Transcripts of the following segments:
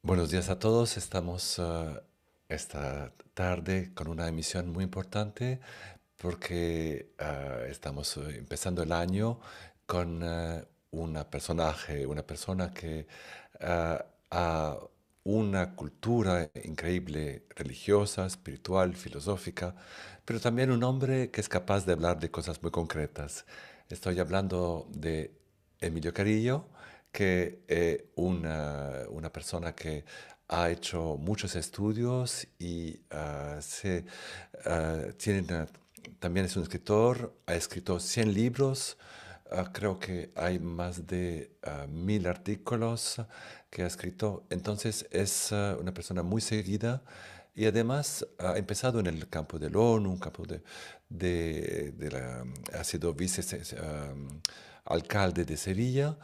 Buenos días a todos. Estamos esta tarde con una emisión muy importante porque estamos empezando el año con una persona que ha una cultura increíble, religiosa, espiritual, filosófica, pero también un hombre que es capaz de hablar de cosas muy concretas. Estoy hablando de Emilio Carillo, que es una persona que ha hecho muchos estudios y también es un escritor, ha escrito 100 libros, creo que hay más de 1000 artículos que ha escrito, entonces es una persona muy seguida y además ha empezado en el campo del ONU, un campo ha sido alcalde de Sevilla,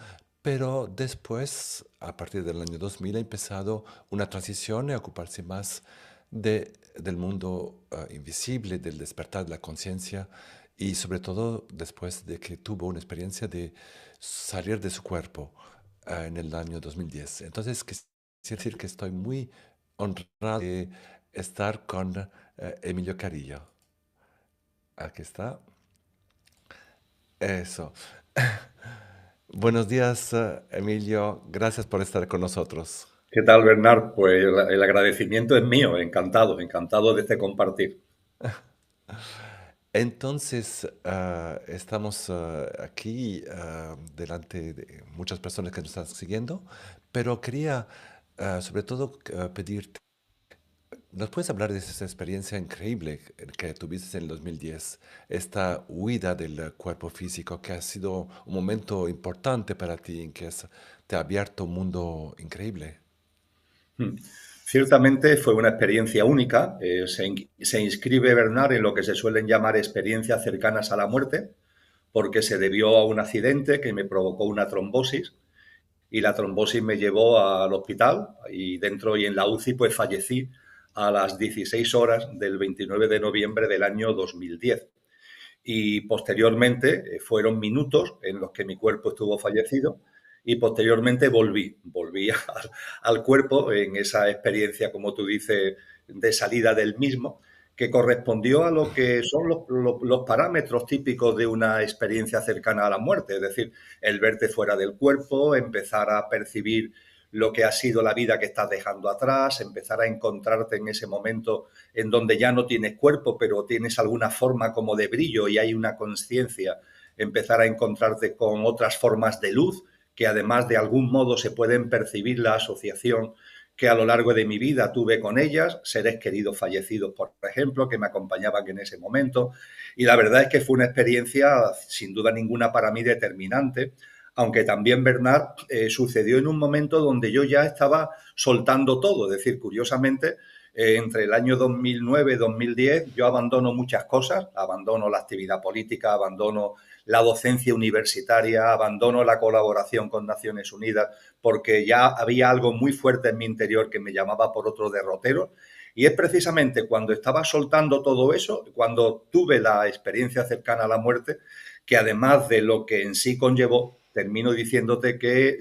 pero después, a partir del año 2000, ha empezado una transición a ocuparse más del mundo invisible, del despertar de la conciencia y sobre todo después de que tuvo una experiencia de salir de su cuerpo en el año 2010. Entonces, quisiera decir que estoy muy honrado de estar con Emilio Carillo. Aquí está. Eso. Buenos días, Emilio. Gracias por estar con nosotros. ¿Qué tal, Bernard? Pues el agradecimiento es mío, encantado, encantado de este compartir. Entonces, estamos aquí delante de muchas personas que nos están siguiendo, pero quería sobre todo pedirte, ¿nos puedes hablar de esa experiencia increíble que tuviste en el 2010? Esta huida del cuerpo físico que ha sido un momento importante para ti, en que te ha abierto un mundo increíble. Hmm. Ciertamente fue una experiencia única. Se inscribe Bernard en lo que se suelen llamar experiencias cercanas a la muerte, porque se debió a un accidente que me provocó una trombosis y la trombosis me llevó al hospital y dentro y en la UCI pues fallecí a las 16 horas del 29 de noviembre del año 2010. Y posteriormente fueron minutos en los que mi cuerpo estuvo fallecido y posteriormente volví al cuerpo en esa experiencia, como tú dices, de salida del mismo, que correspondió a lo que son los parámetros típicos de una experiencia cercana a la muerte, es decir, el verte fuera del cuerpo, empezar a percibir lo que ha sido la vida que estás dejando atrás, empezar a encontrarte en ese momento en donde ya no tienes cuerpo, pero tienes alguna forma como de brillo y hay una conciencia, empezar a encontrarte con otras formas de luz que además de algún modo se pueden percibir la asociación que a lo largo de mi vida tuve con ellas, seres queridos fallecidos, por ejemplo, que me acompañaban en ese momento. Y la verdad es que fue una experiencia, sin duda ninguna, para mí determinante, aunque también Bernard sucedió en un momento donde yo ya estaba soltando todo, es decir, curiosamente, entre el año 2009 y 2010 yo abandono muchas cosas, abandono la actividad política, abandono la docencia universitaria, abandono la colaboración con Naciones Unidas, porque ya había algo muy fuerte en mi interior que me llamaba por otro derrotero. Y es precisamente cuando estaba soltando todo eso, cuando tuve la experiencia cercana a la muerte, que además de lo que en sí conllevó, termino diciéndote que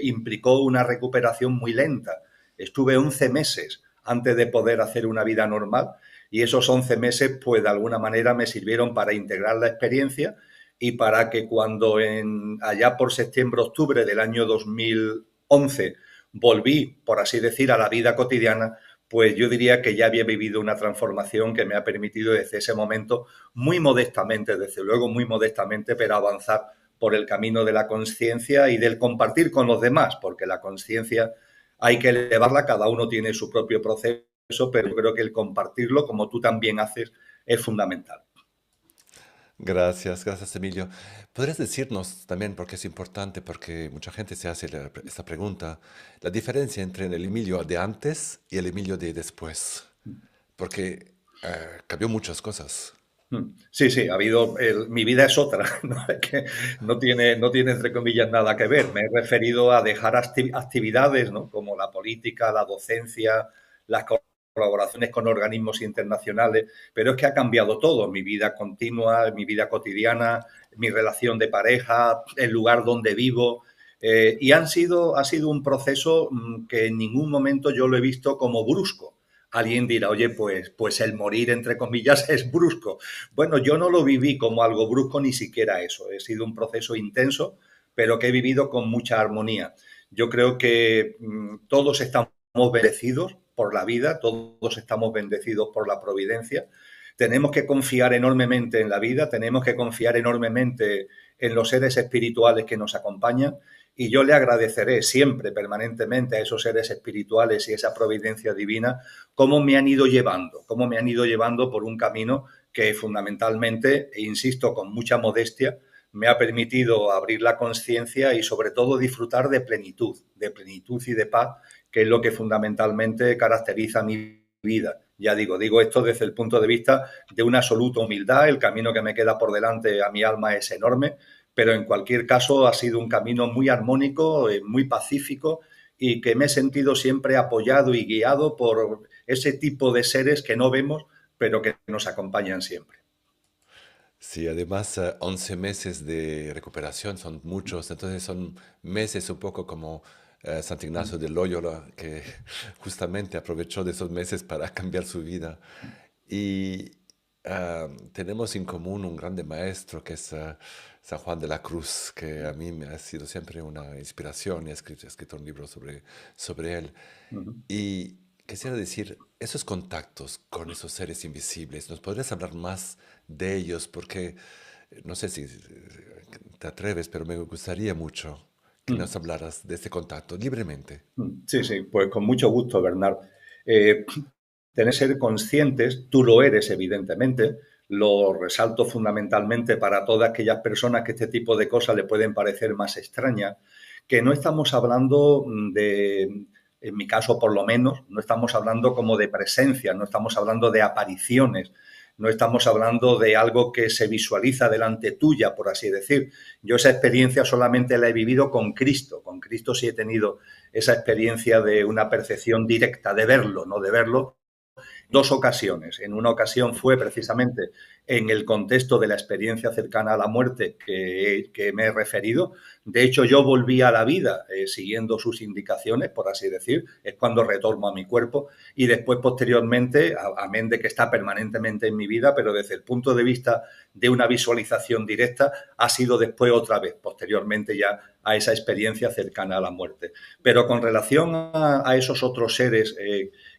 implicó una recuperación muy lenta. Estuve 11 meses antes de poder hacer una vida normal y esos 11 meses, pues de alguna manera me sirvieron para integrar la experiencia y para que cuando allá por septiembre-octubre del año 2011 volví, por así decir, a la vida cotidiana, pues yo diría que ya había vivido una transformación que me ha permitido desde ese momento, muy modestamente, desde luego muy modestamente, pero avanzar por el camino de la conciencia y del compartir con los demás, porque la conciencia hay que elevarla, cada uno tiene su propio proceso, pero yo creo que el compartirlo, como tú también haces, es fundamental. Gracias, gracias, Emilio. ¿Podrías decirnos también, porque es importante, porque mucha gente se hace esta pregunta, la diferencia entre el Emilio de antes y el Emilio de después? Porque cambió muchas cosas. Sí, sí, ha habido. Mi vida es otra, ¿no? Es que no tiene, entre comillas, nada que ver. Me he referido a dejar actividades, ¿no? Como la política, la docencia, las colaboraciones con organismos internacionales, pero es que ha cambiado todo. Mi vida continua, mi vida cotidiana, mi relación de pareja, el lugar donde vivo. Ha sido un proceso que en ningún momento yo lo he visto como brusco. Alguien dirá, oye, pues el morir, entre comillas, es brusco. Bueno, yo no lo viví como algo brusco, ni siquiera eso. He sido un proceso intenso, pero que he vivido con mucha armonía. Yo creo que todos estamos bendecidos por la vida, todos estamos bendecidos por la providencia. Tenemos que confiar enormemente en la vida, tenemos que confiar enormemente en los seres espirituales que nos acompañan, y yo le agradeceré siempre, permanentemente, a esos seres espirituales y esa providencia divina, cómo me han ido llevando por un camino que fundamentalmente, e insisto, con mucha modestia, me ha permitido abrir la conciencia y sobre todo disfrutar de plenitud y de paz, que es lo que fundamentalmente caracteriza mi vida. Ya digo esto desde el punto de vista de una absoluta humildad. El camino que me queda por delante a mi alma es enorme, pero en cualquier caso ha sido un camino muy armónico, muy pacífico, y que me he sentido siempre apoyado y guiado por ese tipo de seres que no vemos, pero que nos acompañan siempre. Sí, además 11 meses de recuperación son muchos, entonces son meses un poco como Santo Ignacio de Loyola, que justamente aprovechó de esos meses para cambiar su vida. Y tenemos en común un grande maestro que es San Juan de la Cruz, que a mí me ha sido siempre una inspiración y he escrito un libro sobre él. Uh-huh. Y quisiera decir, esos contactos con esos seres invisibles, ¿nos podrías hablar más de ellos? Porque no sé si te atreves, pero me gustaría mucho que nos hablaras de este contacto libremente. Sí, sí, pues con mucho gusto, Bernard. Eh, Tener que ser conscientes, tú lo eres evidentemente, lo resalto fundamentalmente para todas aquellas personas que este tipo de cosas le pueden parecer más extrañas, que no estamos hablando de, en mi caso por lo menos, no estamos hablando como de presencia, no estamos hablando de apariciones, no estamos hablando de algo que se visualiza delante tuya, por así decir. Yo esa experiencia solamente la he vivido con Cristo sí he tenido esa experiencia de una percepción directa, de verlo, no de verlo, dos ocasiones. En una ocasión fue precisamente en el contexto de la experiencia cercana a la muerte que me he referido. De hecho, yo volví a la vida siguiendo sus indicaciones, por así decir, es cuando retorno a mi cuerpo, y después, posteriormente, amén de que está permanentemente en mi vida, pero desde el punto de vista de una visualización directa, ha sido después otra vez, posteriormente ya a esa experiencia cercana a la muerte. Pero con relación a esos otros seres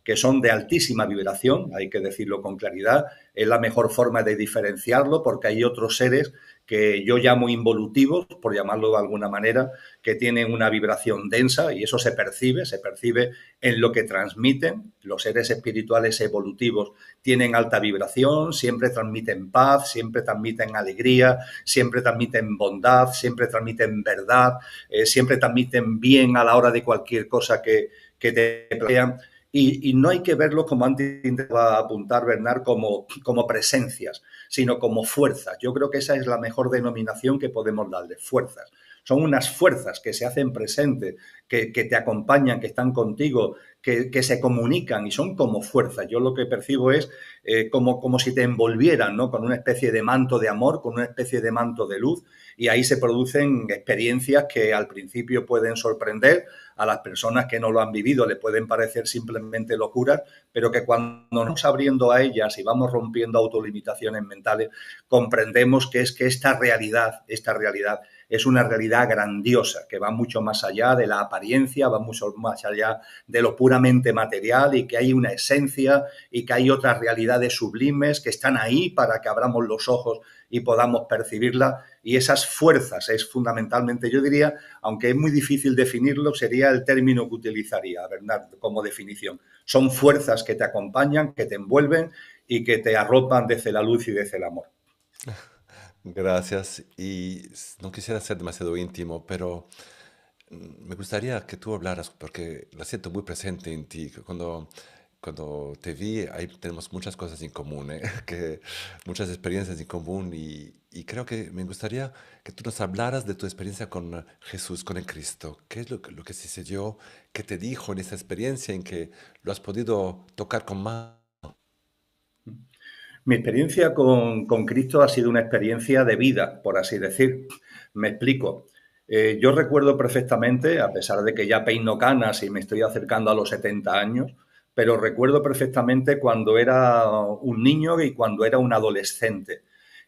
que son de altísima vibración, hay que decirlo con claridad, es la mejor forma de diferenciarlo, porque hay otros seres que yo llamo involutivos, por llamarlo de alguna manera, que tienen una vibración densa, y eso se percibe en lo que transmiten. Los seres espirituales evolutivos tienen alta vibración, siempre transmiten paz, siempre transmiten alegría, siempre transmiten bondad, siempre transmiten verdad, siempre transmiten bien a la hora de cualquier cosa que te plantean. Y no hay que verlos, como antes intentaba apuntar Bernard, como presencias, sino como fuerzas. Yo creo que esa es la mejor denominación que podemos darle, fuerzas. Son unas fuerzas que se hacen presentes, que te acompañan, que están contigo, que se comunican, y son como fuerzas. Yo lo que percibo es como si te envolvieran, ¿no?, con una especie de manto de amor, con una especie de manto de luz, y ahí se producen experiencias que al principio pueden sorprender. A las personas que no lo han vivido le pueden parecer simplemente locuras, pero que cuando nos vamos abriendo a ellas y vamos rompiendo autolimitaciones mentales, comprendemos que es que esta realidad es una realidad grandiosa, que va mucho más allá de la apariencia, va mucho más allá de lo puramente material, y que hay una esencia y que hay otras realidades sublimes que están ahí para que abramos los ojos y podamos percibirla. Y esas fuerzas es fundamentalmente, yo diría, aunque es muy difícil definirlo, sería el término que utilizaría, Bernardo, como definición. Son fuerzas que te acompañan, que te envuelven y que te arropan desde la luz y desde el amor. Gracias. Y no quisiera ser demasiado íntimo, pero me gustaría que tú hablaras, porque la siento muy presente en ti. Que cuando te vi, ahí tenemos muchas cosas en común, ¿eh? Que, muchas experiencias en común. Y creo que me gustaría que tú nos hablaras de tu experiencia con Jesús, con el Cristo. ¿Qué es lo que sucedió? ¿Qué te dijo en esa experiencia en que lo has podido tocar con más? Mi experiencia con Cristo ha sido una experiencia de vida, por así decir. Me explico. Yo recuerdo perfectamente, a pesar de que ya peino canas y me estoy acercando a los 70 años, pero recuerdo perfectamente cuando era un niño y cuando era un adolescente.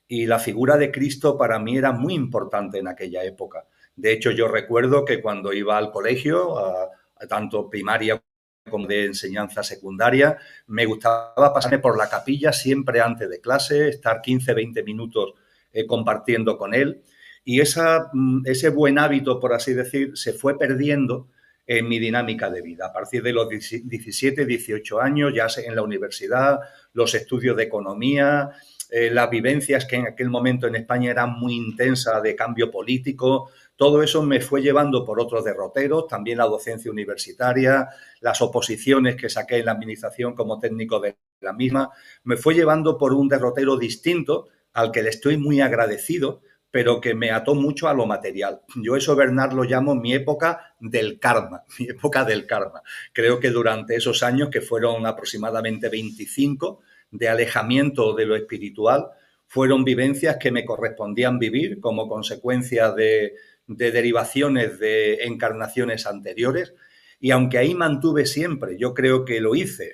Y la figura de Cristo para mí era muy importante en aquella época. De hecho, yo recuerdo que cuando iba al colegio, a tanto primaria como de enseñanza secundaria, me gustaba pasarme por la capilla siempre antes de clase, estar 15, 20 minutos compartiendo con él. Y ese buen hábito, por así decir, se fue perdiendo en mi dinámica de vida. A partir de los 17, 18 años, ya en la universidad, los estudios de economía, las vivencias que en aquel momento en España eran muy intensas de cambio político, todo eso me fue llevando por otros derroteros, también la docencia universitaria, las oposiciones que saqué en la administración como técnico de la misma, me fue llevando por un derrotero distinto al que le estoy muy agradecido, pero que me ató mucho a lo material. Yo eso, Bernard, lo llamo mi época del karma, mi época del karma. Creo que durante esos años, que fueron aproximadamente 25, de alejamiento de lo espiritual, fueron vivencias que me correspondían vivir como consecuencia de derivaciones de encarnaciones anteriores. Y aunque ahí mantuve siempre, yo creo que lo hice,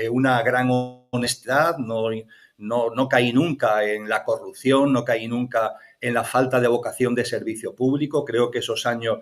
una gran honestidad, no caí nunca en la corrupción, no caí nunca en la falta de vocación de servicio público. Creo que esos años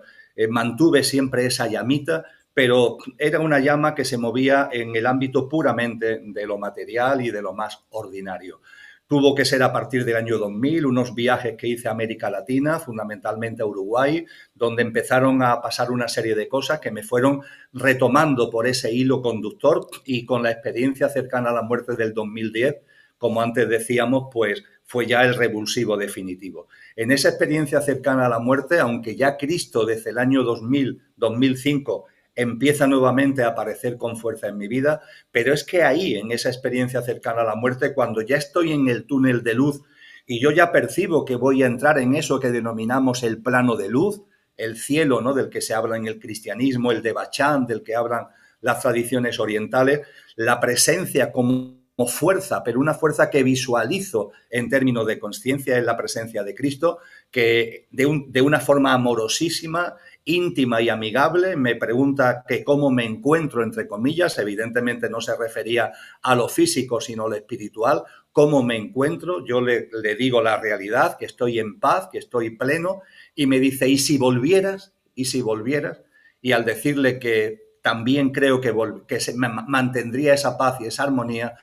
mantuve siempre esa llamita, pero era una llama que se movía en el ámbito puramente de lo material y de lo más ordinario. Tuvo que ser a partir del año 2000, unos viajes que hice a América Latina, fundamentalmente a Uruguay, donde empezaron a pasar una serie de cosas que me fueron retomando por ese hilo conductor, y con la experiencia cercana a la muerte del 2010, como antes decíamos, pues fue ya el revulsivo definitivo. En esa experiencia cercana a la muerte, aunque ya Cristo desde el año 2000, 2005 empieza nuevamente a aparecer con fuerza en mi vida, pero es que ahí, en esa experiencia cercana a la muerte, cuando ya estoy en el túnel de luz y yo ya percibo que voy a entrar en eso que denominamos el plano de luz, el cielo, ¿no?, del que se habla en el cristianismo, el de Bachán, del que hablan las tradiciones orientales, la presencia como fuerza, pero una fuerza que visualizo en términos de conciencia, es la presencia de Cristo, que de una forma amorosísima, íntima y amigable me pregunta que cómo me encuentro, entre comillas, evidentemente no se refería a lo físico, sino a lo espiritual, cómo me encuentro. Yo le digo la realidad, que estoy en paz, que estoy pleno, y me dice, ¿y si volvieras? ¿Y si volvieras? Y al decirle que también creo que se mantendría esa paz y esa armonía,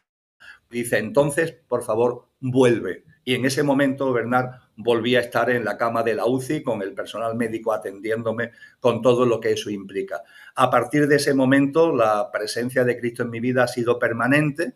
dice, entonces, por favor, vuelve. Y en ese momento, Bernard, volví a estar en la cama de la UCI con el personal médico atendiéndome, con todo lo que eso implica. A partir de ese momento, la presencia de Cristo en mi vida ha sido permanente.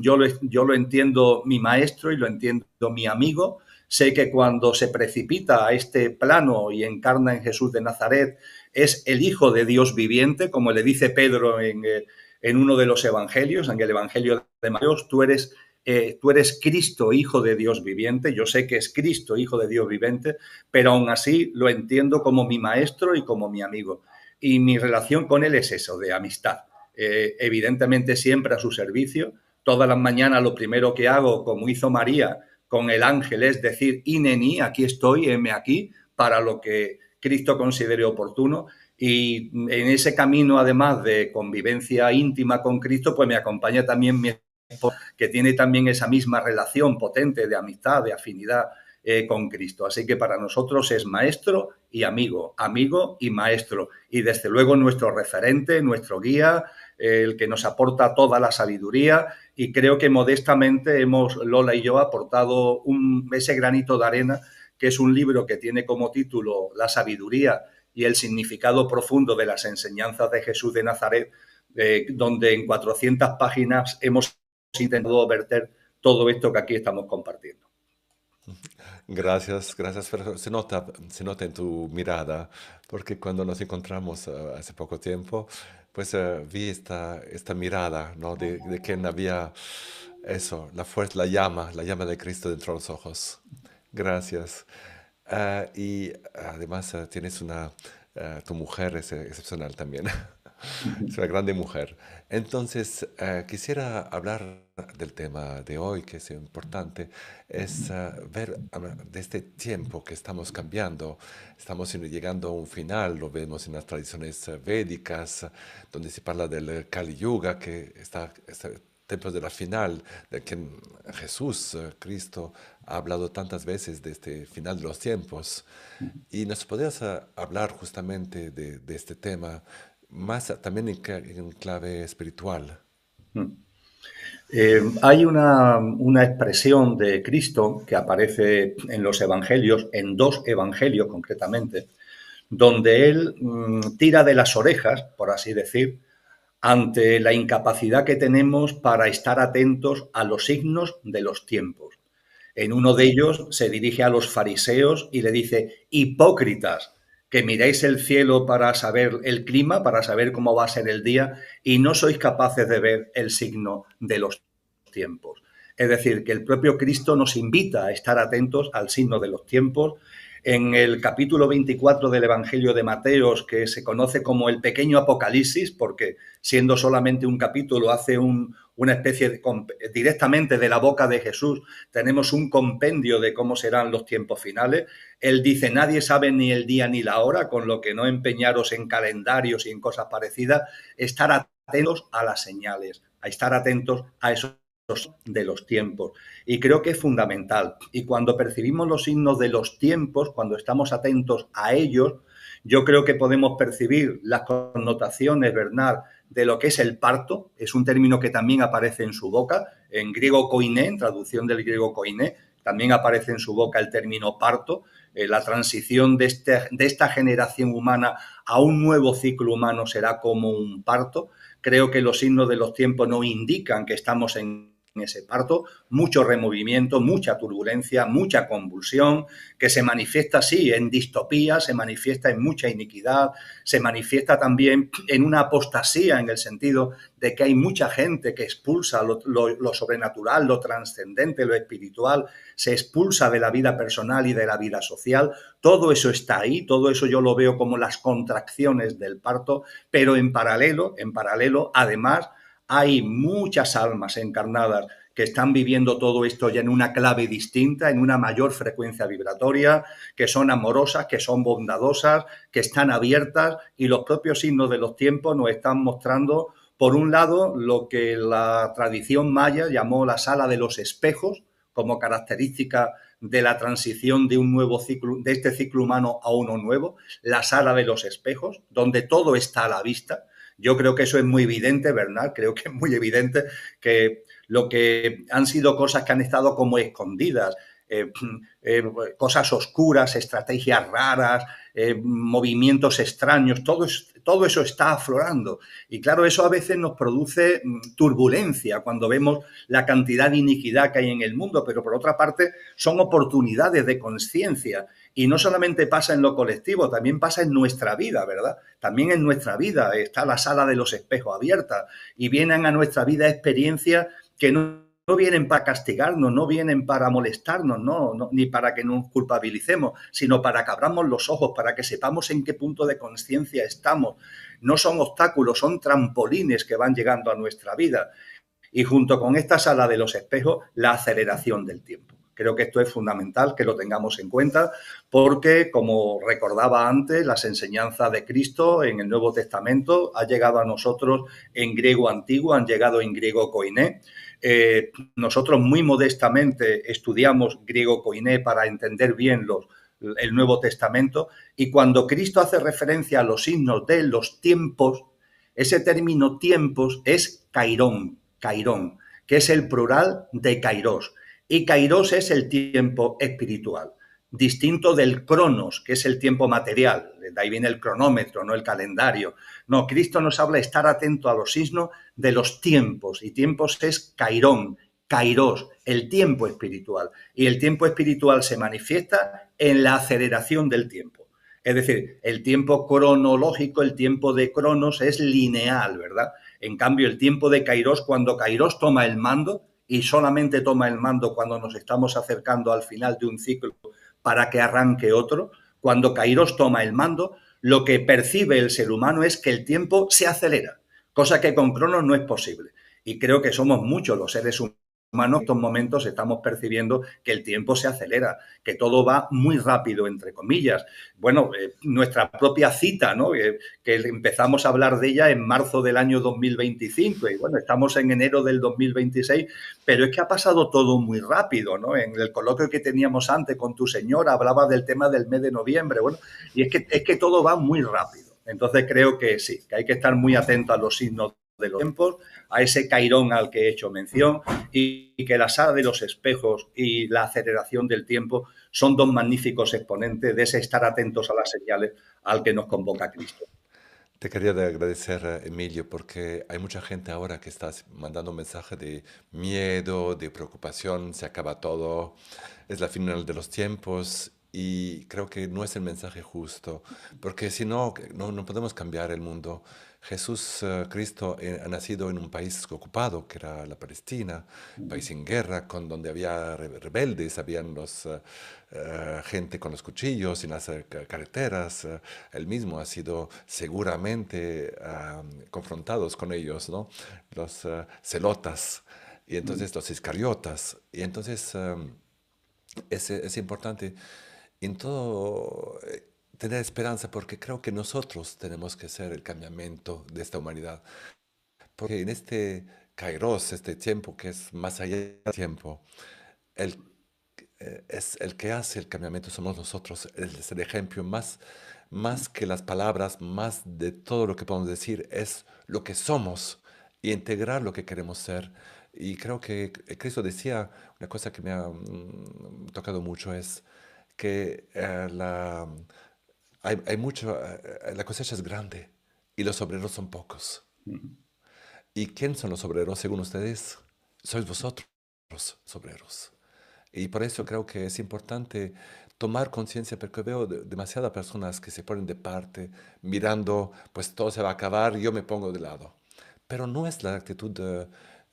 Yo lo entiendo mi maestro y lo entiendo mi amigo. Sé que cuando se precipita a este plano y encarna en Jesús de Nazaret, es el Hijo de Dios viviente, como le dice Pedro en uno de los evangelios, en el Evangelio de Mateo, tú eres Cristo, Hijo de Dios viviente. Yo sé que es Cristo, Hijo de Dios viviente, pero aún así lo entiendo como mi maestro y como mi amigo. Y mi relación con él es eso, de amistad. Evidentemente siempre a su servicio. Todas las mañanas lo primero que hago, como hizo María con el ángel, es decir, Ineni, aquí estoy, heme aquí, para lo que Cristo considere oportuno. Y en ese camino, además de convivencia íntima con Cristo, pues me acompaña también mi esposa, que tiene también esa misma relación potente de amistad, de afinidad con Cristo. Así que para nosotros es maestro y amigo, amigo y maestro. Y desde luego nuestro referente, nuestro guía, el que nos aporta toda la sabiduría, y creo que modestamente hemos, Lola y yo, aportado ese granito de arena, que es un libro que tiene como título La sabiduría y el significado profundo de las enseñanzas de Jesús de Nazaret, donde en 400 páginas hemos intentado verter todo esto que aquí estamos compartiendo. Gracias, gracias, pero se nota en tu mirada, porque cuando nos encontramos hace poco tiempo, pues vi esta mirada, ¿no? De quien había eso, la fuerza, la llama de Cristo dentro de los ojos. Gracias. Y además tienes tu mujer es excepcional también. Es una grande mujer. Entonces, quisiera hablar del tema de hoy, que es importante, es ver de este tiempo que estamos cambiando. Estamos llegando a un final, lo vemos en las tradiciones védicas, donde se habla del Kali Yuga, que está tiempos de la final, de que Jesús, Cristo, ha hablado tantas veces de este final de los tiempos. Y nos podrías hablar justamente de este tema, más también en clave espiritual. Hay una expresión de Cristo que aparece en los evangelios, en dos evangelios concretamente, donde él tira de las orejas, por así decir, ante la incapacidad que tenemos para estar atentos a los signos de los tiempos. En uno de ellos se dirige a los fariseos y le dice: hipócritas, que miráis el cielo para saber el clima, para saber cómo va a ser el día, y no sois capaces de ver el signo de los tiempos. Es decir, que el propio Cristo nos invita a estar atentos al signo de los tiempos. En el capítulo 24 del Evangelio de Mateos, que se conoce como el pequeño Apocalipsis, porque siendo solamente un capítulo hace una especie de, directamente de la boca de Jesús, tenemos un compendio de cómo serán los tiempos finales. Él dice: nadie sabe ni el día ni la hora, con lo que no empeñaros en calendarios y en cosas parecidas, estar atentos a las señales, a estar atentos a esos de los tiempos. Y creo que es fundamental. Y cuando percibimos los signos de los tiempos, cuando estamos atentos a ellos, yo creo que podemos percibir las connotaciones, Bernard, de lo que es el parto. Es un término que también aparece en su boca, en griego koiné, en traducción del griego koiné, también aparece en su boca el término parto, la transición de esta generación humana a un nuevo ciclo humano será como un parto. Creo que los signos de los tiempos nos indican que estamos en ese parto, mucho removimiento, mucha turbulencia, mucha convulsión, que se manifiesta, sí, en distopía, se manifiesta en mucha iniquidad, se manifiesta también en una apostasía, en el sentido de que hay mucha gente que expulsa lo sobrenatural, lo trascendente, lo espiritual, se expulsa de la vida personal y de la vida social. Todo eso está ahí, todo eso yo lo veo como las contracciones del parto, pero en paralelo, además, hay muchas almas encarnadas que están viviendo todo esto ya en una clave distinta, en una mayor frecuencia vibratoria, que son amorosas, que son bondadosas, que están abiertas, y los propios signos de los tiempos nos están mostrando, por un lado, lo que la tradición maya llamó la sala de los espejos, como característica de la transición de un nuevo ciclo, de este ciclo humano a uno nuevo, la sala de los espejos, donde todo está a la vista. Yo creo que eso es muy evidente, ¿verdad? Creo que es muy evidente que lo que han sido cosas que han estado como escondidas, cosas oscuras, estrategias raras, movimientos extraños, todo eso está aflorando. Y claro, eso a veces nos produce turbulencia cuando vemos la cantidad de iniquidad que hay en el mundo, pero por otra parte son oportunidades de conciencia. Y no solamente pasa en lo colectivo, también pasa en nuestra vida, ¿verdad? También en nuestra vida está la sala de los espejos abierta y vienen a nuestra vida experiencias que no vienen para castigarnos, no vienen para molestarnos, no, ni para que nos culpabilicemos, sino para que abramos los ojos, para que sepamos en qué punto de conciencia estamos. No son obstáculos, son trampolines que van llegando a nuestra vida. Y junto con esta sala de los espejos, la aceleración del tiempo. Creo que esto es fundamental que lo tengamos en cuenta porque, como recordaba antes, las enseñanzas de Cristo en el Nuevo Testamento han llegado a nosotros en griego antiguo, han llegado en griego koiné. Nosotros muy modestamente estudiamos griego koiné para entender bien el Nuevo Testamento, y cuando Cristo hace referencia a los signos de los tiempos, ese término tiempos es kairón, que es el plural de kairos. Y kairos es el tiempo espiritual, distinto del cronos, que es el tiempo material. De ahí viene el cronómetro, no el calendario. No, Cristo nos habla de estar atento a los signos de los tiempos, y tiempos es kairón, kairos, el tiempo espiritual. Y el tiempo espiritual se manifiesta en la aceleración del tiempo. Es decir, el tiempo cronológico, el tiempo de Cronos es lineal, ¿verdad? En cambio, el tiempo de Kairos, cuando Kairos toma el mando, y solamente toma el mando cuando nos estamos acercando al final de un ciclo para que arranque otro, cuando Kairos toma el mando, lo que percibe el ser humano es que el tiempo se acelera, cosa que con Cronos no es posible. Y creo que somos muchos los seres humanos en estos momentos estamos percibiendo que el tiempo se acelera, que todo va muy rápido, entre comillas. Bueno, nuestra propia cita, ¿no? Que empezamos a hablar de ella en marzo del año 2025 y bueno, estamos en enero del 2026, pero es que ha pasado todo muy rápido, ¿no? En el coloquio que teníamos antes con tu señora hablaba del tema del mes de noviembre, bueno, y es que todo va muy rápido. Entonces creo que sí, que hay que estar muy atento a los signos de los tiempos, a ese cairón al que he hecho mención, y que la saga de los espejos y la aceleración del tiempo son dos magníficos exponentes de ese estar atentos a las señales al que nos convoca Cristo. Te quería agradecer, Emilio, porque hay mucha gente ahora que está mandando un mensaje de miedo, de preocupación, se acaba todo, es la final de los tiempos y creo que no es el mensaje justo, porque si no, no podemos cambiar el mundo. Jesús, Cristo, ha nacido en un país ocupado, que era la Palestina, país en guerra, con donde había rebeldes, habían gente con los cuchillos en las carreteras. Él mismo ha sido seguramente confrontados con ellos, ¿no? Los celotas y entonces los iscariotas. Y entonces es importante en todo tener esperanza porque creo que nosotros tenemos que ser el cambiamiento de esta humanidad. Porque en este kairos, este tiempo que es más allá del tiempo, el, es el que hace el cambiamiento somos nosotros. Es el ejemplo más que las palabras, más de todo lo que podemos decir, es lo que somos y integrar lo que queremos ser. Y creo que Cristo decía una cosa que me ha tocado mucho, es que hay mucho, la cosecha es grande y los obreros son pocos. ¿Y quién son los obreros según ustedes? Sois vosotros, los obreros. Y por eso creo que es importante tomar conciencia, porque veo demasiadas personas que se ponen de parte, mirando, pues todo se va a acabar, yo me pongo de lado. Pero no es la actitud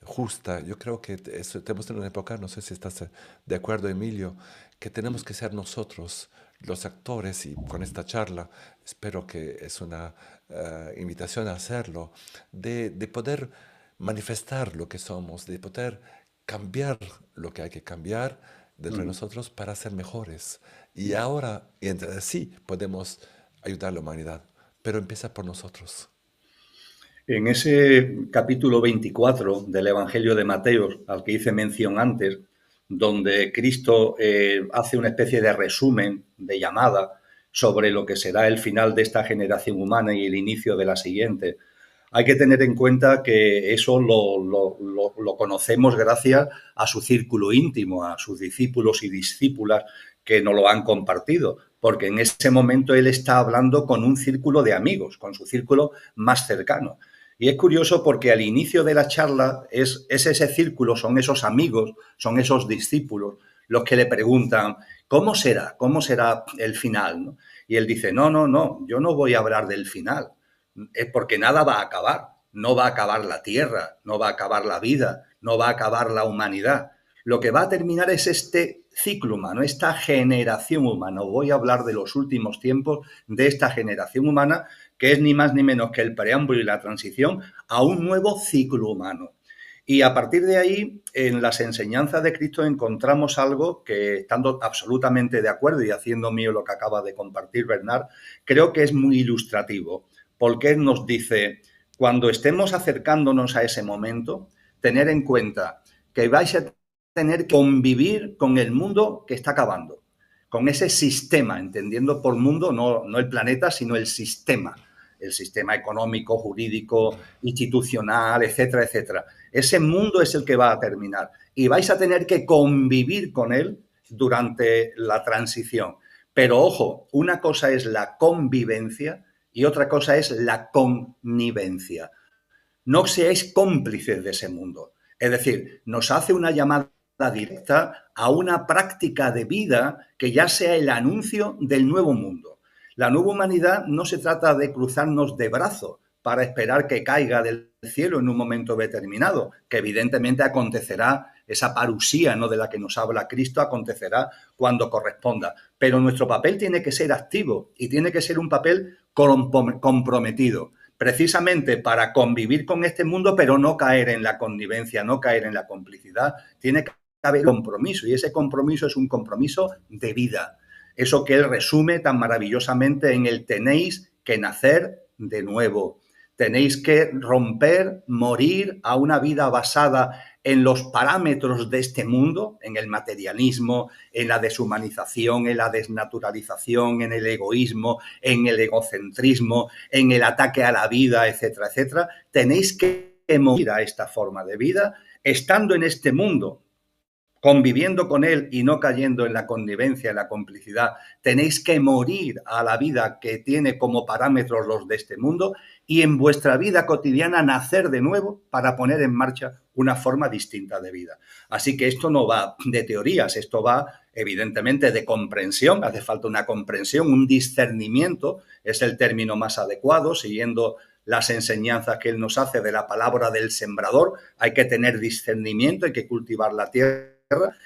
justa. Yo creo que estamos en una época, no sé si estás de acuerdo, Emilio, que tenemos que ser nosotros los actores y con esta charla, espero que es una invitación a hacerlo, de poder manifestar lo que somos, de poder cambiar lo que hay que cambiar dentro de nosotros para ser mejores. Y ahora, y entre sí, podemos ayudar a la humanidad, pero empieza por nosotros. En ese capítulo 24 del Evangelio de Mateo, al que hice mención antes, donde Cristo hace una especie de resumen, de llamada, sobre lo que será el final de esta generación humana y el inicio de la siguiente, hay que tener en cuenta que eso lo conocemos gracias a su círculo íntimo, a sus discípulos y discípulas que nos lo han compartido, porque en ese momento él está hablando con un círculo de amigos, con su círculo más cercano. Y es curioso porque al inicio de la charla es ese círculo, son esos amigos, son esos discípulos los que le preguntan, ¿cómo será? ¿Cómo será el final? ¿No? Y él dice, no, no, no, yo no voy a hablar del final, es porque nada va a acabar. No va a acabar la Tierra, no va a acabar la vida, no va a acabar la humanidad. Lo que va a terminar es este ciclo humano, esta generación humana. Voy a hablar de los últimos tiempos de esta generación humana, que es ni más ni menos que el preámbulo y la transición a un nuevo ciclo humano. Y a partir de ahí, en las enseñanzas de Cristo encontramos algo que, estando absolutamente de acuerdo y haciendo mío lo que acaba de compartir Bernard, creo que es muy ilustrativo, porque nos dice, cuando estemos acercándonos a ese momento, tener en cuenta que vais a tener que convivir con el mundo que está acabando, con ese sistema, entendiendo por mundo no el planeta, sino el sistema económico, jurídico, institucional, etcétera, etcétera. Ese mundo es el que va a terminar y vais a tener que convivir con él durante la transición. Pero ojo, una cosa es la convivencia y otra cosa es la connivencia. No seáis cómplices de ese mundo. Es decir, nos hace una llamada directa a una práctica de vida que ya sea el anuncio del nuevo mundo. La nueva humanidad no se trata de cruzarnos de brazos para esperar que caiga del cielo en un momento determinado, que evidentemente acontecerá esa parusía, ¿no?, de la que nos habla Cristo, acontecerá cuando corresponda. Pero nuestro papel tiene que ser activo y tiene que ser un papel comprometido, precisamente para convivir con este mundo, pero no caer en la connivencia, no caer en la complicidad. Tiene que haber compromiso, y ese compromiso es un compromiso de vida. Eso que él resume tan maravillosamente en el tenéis que nacer de nuevo. Tenéis que romper, morir a una vida basada en los parámetros de este mundo, en el materialismo, en la deshumanización, en la desnaturalización, en el egoísmo, en el egocentrismo, en el ataque a la vida, etcétera, etcétera. Tenéis que morir a esta forma de vida, estando en este mundo, conviviendo con él y no cayendo en la connivencia, en la complicidad. Tenéis que morir a la vida que tiene como parámetros los de este mundo y en vuestra vida cotidiana nacer de nuevo para poner en marcha una forma distinta de vida. Así que esto no va de teorías, esto va evidentemente de comprensión, hace falta una comprensión, un discernimiento, es el término más adecuado, siguiendo las enseñanzas que él nos hace de la palabra del sembrador. Hay que tener discernimiento, hay que cultivar la tierra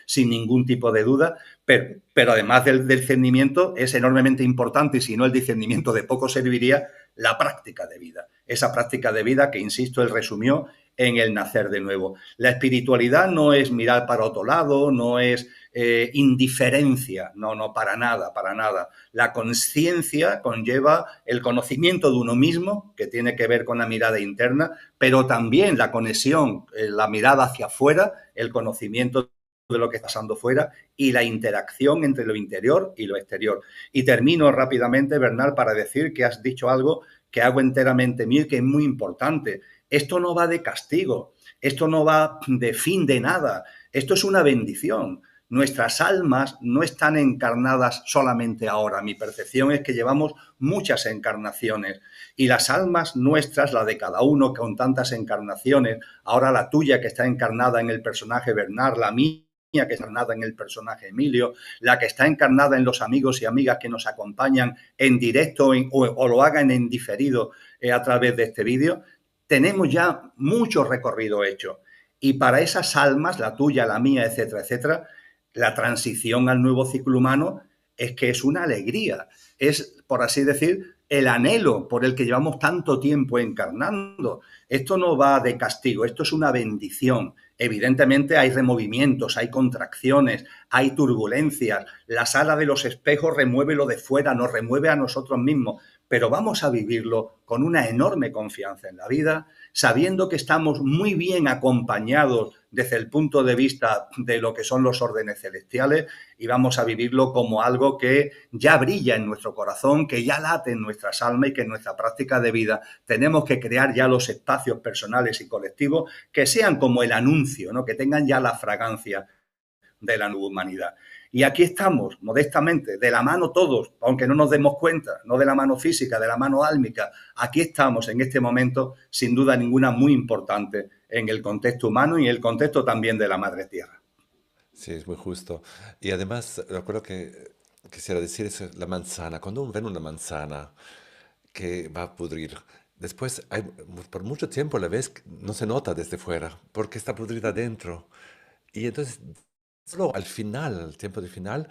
sin ningún tipo de duda, pero además del discernimiento es enormemente importante, y si no el discernimiento de poco serviría, la práctica de vida. Esa práctica de vida que, insisto, él resumió en el nacer de nuevo. La espiritualidad no es mirar para otro lado, no es indiferencia, no, para nada, para nada. La conciencia conlleva el conocimiento de uno mismo, que tiene que ver con la mirada interna, pero también la conexión, la mirada hacia afuera, el conocimiento de lo que está pasando fuera y la interacción entre lo interior y lo exterior. Y termino rápidamente, Bernal, para decir que has dicho algo que hago enteramente mío y que es muy importante. Esto no va de castigo, esto no va de fin de nada, esto es una bendición. Nuestras almas no están encarnadas solamente ahora. Mi percepción es que llevamos muchas encarnaciones y las almas nuestras, la de cada uno con tantas encarnaciones, ahora la tuya que está encarnada en el personaje Bernard, la mía que está encarnada en el personaje Emilio, la que está encarnada en los amigos y amigas que nos acompañan en directo o lo hagan en diferido a través de este vídeo, tenemos ya mucho recorrido hecho. Y para esas almas, la tuya, la mía, etcétera, etcétera, la transición al nuevo ciclo humano es que es una alegría, es, por así decir, el anhelo por el que llevamos tanto tiempo encarnando. Esto no va de castigo, esto es una bendición. Evidentemente hay removimientos, hay contracciones, hay turbulencias. La sala de los espejos remueve lo de fuera, nos remueve a nosotros mismos, pero vamos a vivirlo con una enorme confianza en la vida, sabiendo que estamos muy bien acompañados desde el punto de vista de lo que son los órdenes celestiales, y vamos a vivirlo como algo que ya brilla en nuestro corazón, que ya late en nuestras almas y que en nuestra práctica de vida tenemos que crear ya los espacios personales y colectivos que sean como el anuncio, ¿no?, que tengan ya la fragancia de la nueva humanidad. Y aquí estamos, modestamente, de la mano todos, aunque no nos demos cuenta, no de la mano física, de la mano álmica. Aquí estamos en este momento, sin duda ninguna, muy importante en el contexto humano y en el contexto también de la Madre Tierra. Sí, es muy justo. Y además, recuerdo que quisiera decir es la manzana. Cuando uno ve una manzana que va a pudrir, después por mucho tiempo la ves, no se nota desde fuera, porque está pudrida adentro. Y entonces, solo al final, al tiempo del final,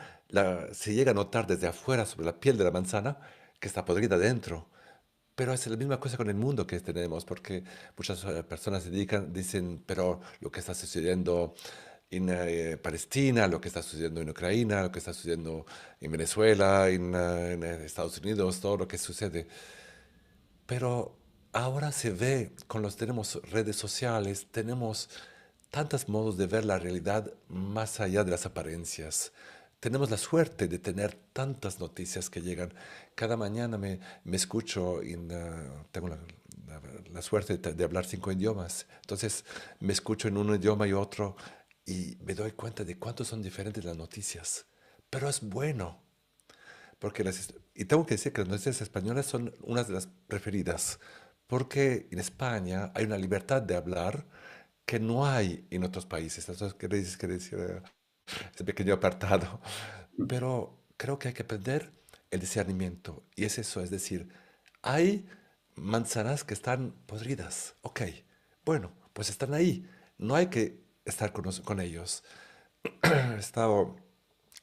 se llega a notar desde afuera, sobre la piel de la manzana, que está podrida adentro. Pero es la misma cosa con el mundo que tenemos, porque muchas personas dicen, pero lo que está sucediendo en Palestina, lo que está sucediendo en Ucrania, lo que está sucediendo en Venezuela, en Estados Unidos, todo lo que sucede. Pero ahora se ve, tenemos redes sociales, tenemos tantos modos de ver la realidad más allá de las apariencias. Tenemos la suerte de tener tantas noticias que llegan. Cada mañana me escucho, tengo la suerte de hablar 5 idiomas. Entonces me escucho en un idioma y otro y me doy cuenta de cuánto son diferentes las noticias. Pero es bueno, porque y tengo que decir que las noticias españolas son unas de las preferidas, porque en España hay una libertad de hablar que no hay en otros países. Entonces, quería decir este pequeño apartado. Pero creo que hay que aprender el discernimiento. Y es eso, es decir, hay manzanas que están podridas. Ok, bueno, pues están ahí. No hay que estar con ellos. He estado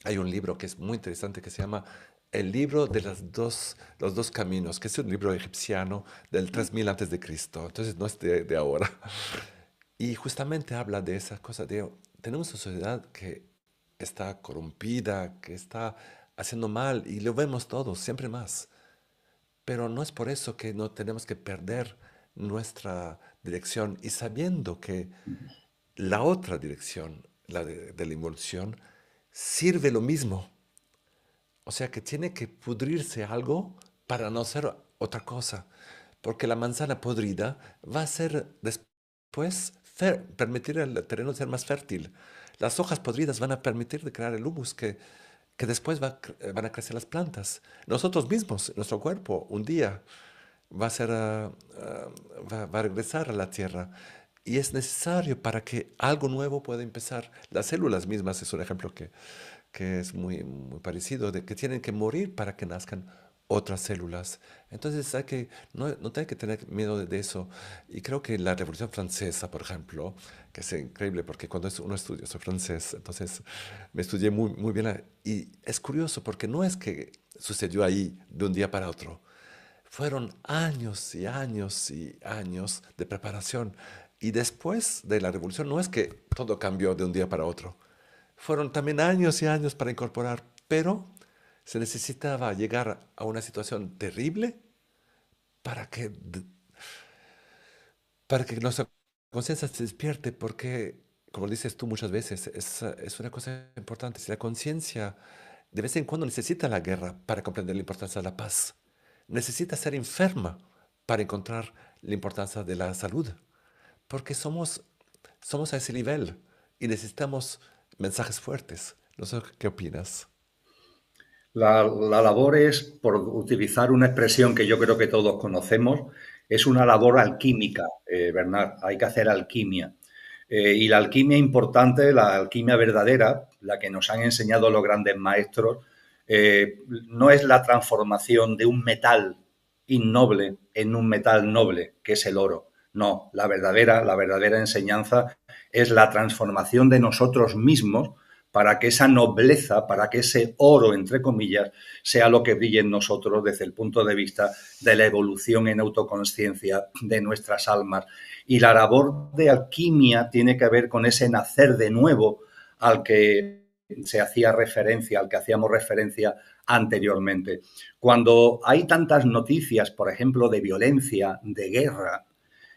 Hay un libro que es muy interesante que se llama El libro de los dos caminos, que es un libro egipciano del 3000 antes de Cristo, entonces no es de ahora. Y justamente habla de esa cosa de, tenemos una sociedad que está corrompida, que está haciendo mal, y lo vemos todos, siempre más. Pero no es por eso que no tenemos que perder nuestra dirección y sabiendo que la otra dirección, de la involución, sirve lo mismo. O sea que tiene que pudrirse algo para no ser otra cosa. Porque la manzana podrida va a ser después permitir al terreno ser más fértil. Las hojas podridas van a permitir de crear el humus que después van a crecer las plantas. Nosotros mismos, nuestro cuerpo, un día va a ser, va a regresar a la tierra. Y es necesario para que algo nuevo pueda empezar. Las células mismas es un ejemplo que es muy parecido, de que tienen que morir para que nazcan otras células. Entonces no hay que tener miedo de eso. Y creo que la Revolución Francesa, por ejemplo, que es increíble porque cuando uno estudia, soy francés, entonces me estudié muy bien. Y es curioso porque no es que sucedió ahí de un día para otro. Fueron años y años y años de preparación. Y después de la revolución no es que todo cambió de un día para otro. Fueron también años y años para incorporar, pero se necesitaba llegar a una situación terrible para para que nuestra conciencia se despierte, porque, como dices tú muchas veces, es una cosa importante. Si la conciencia de vez en cuando necesita la guerra para comprender la importancia de la paz, necesita ser enferma para encontrar la importancia de la salud, porque somos a ese nivel y necesitamos mensajes fuertes. No sé qué opinas. La labor es, por utilizar una expresión que yo creo que todos conocemos, es una labor alquímica, Bernard. Hay que hacer alquimia. Y la alquimia importante, la alquimia verdadera, la que nos han enseñado los grandes maestros, no es la transformación de un metal innoble en un metal noble, que es el oro. No, la verdadera enseñanza es la transformación de nosotros mismos para que esa nobleza, para que ese oro, entre comillas, sea lo que brille en nosotros desde el punto de vista de la evolución en autoconsciencia de nuestras almas. Y la labor de alquimia tiene que ver con ese nacer de nuevo al que se hacía referencia, al que hacíamos referencia anteriormente. Cuando hay tantas noticias, por ejemplo, de violencia, de guerra,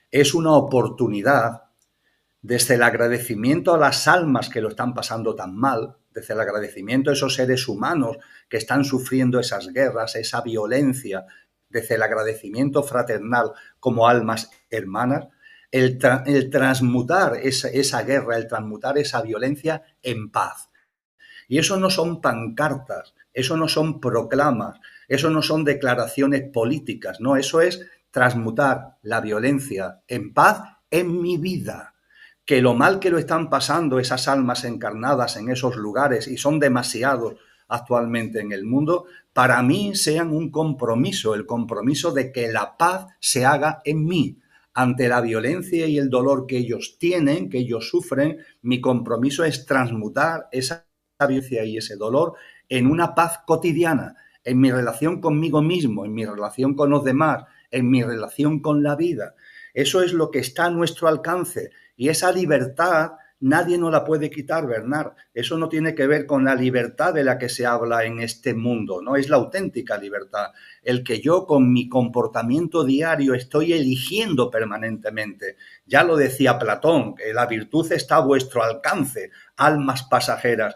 es una oportunidad desde el agradecimiento a las almas que lo están pasando tan mal, desde el agradecimiento a esos seres humanos que están sufriendo esas guerras, esa violencia, desde el agradecimiento fraternal como almas hermanas, el transmutar esa guerra, el transmutar esa violencia en paz. Y eso no son pancartas, eso no son proclamas, eso no son declaraciones políticas, no, eso es transmutar la violencia en paz en mi vida. Que lo mal que lo están pasando esas almas encarnadas en esos lugares, y son demasiados actualmente en el mundo, para mí sean un compromiso, el compromiso de que la paz se haga en mí. Ante la violencia y el dolor que ellos tienen, que ellos sufren, mi compromiso es transmutar esa violencia y ese dolor en una paz cotidiana, en mi relación conmigo mismo, en mi relación con los demás, en mi relación con la vida. Eso es lo que está a nuestro alcance. Y esa libertad nadie nos la puede quitar, Bernard. Eso no tiene que ver con la libertad de la que se habla en este mundo, no es la auténtica libertad. El que yo con mi comportamiento diario estoy eligiendo permanentemente. Ya lo decía Platón, que la virtud está a vuestro alcance, almas pasajeras.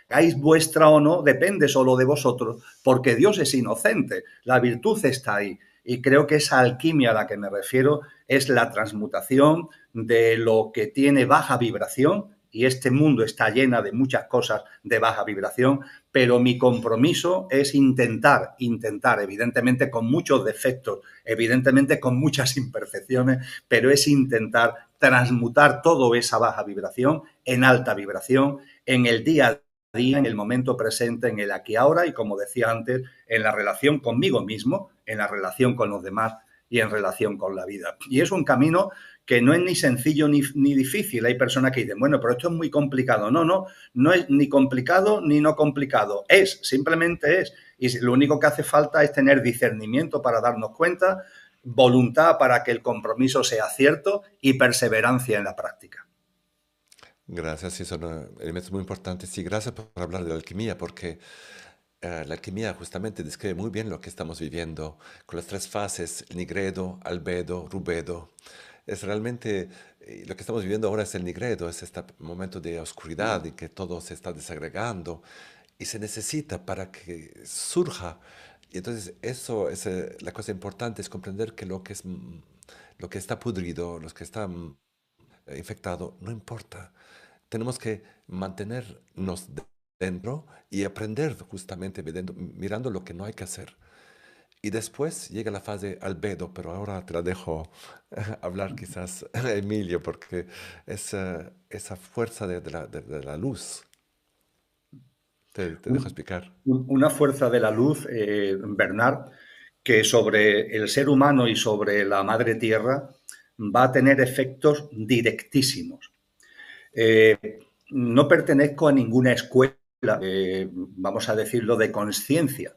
Hagáis vuestra o no, depende solo de vosotros, porque Dios es inocente, la virtud está ahí. Y creo que esa alquimia a la que me refiero es la transmutación de lo que tiene baja vibración, y este mundo está llena de muchas cosas de baja vibración, pero mi compromiso es intentar, evidentemente con muchos defectos, evidentemente con muchas imperfecciones, pero es intentar transmutar toda esa baja vibración en alta vibración, en el día a día, en el momento presente, en el aquí y ahora, y como decía antes, en la relación conmigo mismo, en la relación con los demás, y en relación con la vida. Y es un camino que no es ni sencillo ni difícil. Hay personas que dicen, bueno, pero esto es muy complicado. No, no, no es ni complicado ni no complicado. Es, simplemente es. Y lo único que hace falta es tener discernimiento para darnos cuenta, voluntad para que el compromiso sea cierto y perseverancia en la práctica. Gracias, sí, son elementos muy importantes. Sí, gracias por hablar de la alquimia, porque la alquimia justamente describe muy bien lo que estamos viviendo con las tres fases, nigredo, albedo, rubedo. Es realmente lo que estamos viviendo ahora es el nigredo, es este momento de oscuridad y que todo se está desagregando y se necesita para que surja. Y entonces eso es la cosa importante, es comprender que lo que es lo que está pudrido, lo que está infectado, no importa. Tenemos que mantenernos dentro y aprender justamente mirando lo que no hay que hacer. Y después llega la fase albedo, pero ahora te la dejo hablar quizás, Emilio, porque es esa fuerza de la luz. Te dejo explicar. Una fuerza de la luz, Bernard, que sobre el ser humano y sobre la madre tierra va a tener efectos directísimos. No pertenezco a ninguna escuela, vamos a decirlo, de conciencia.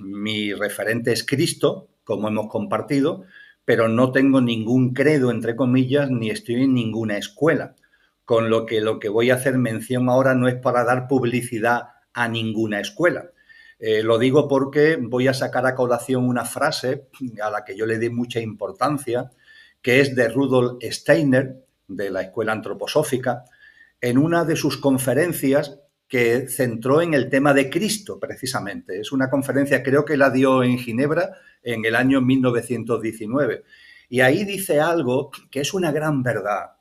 Mi referente es Cristo, como hemos compartido, pero no tengo ningún credo, entre comillas, ni estoy en ninguna escuela. Con lo que voy a hacer mención ahora no es para dar publicidad a ninguna escuela. Lo digo porque voy a sacar a colación una frase a la que yo le di mucha importancia, que es de Rudolf Steiner, de la Escuela Antroposófica, en una de sus conferencias que centró en el tema de Cristo, precisamente. Es una conferencia, creo que la dio en Ginebra en el año 1919. Y ahí dice algo que es una gran verdad.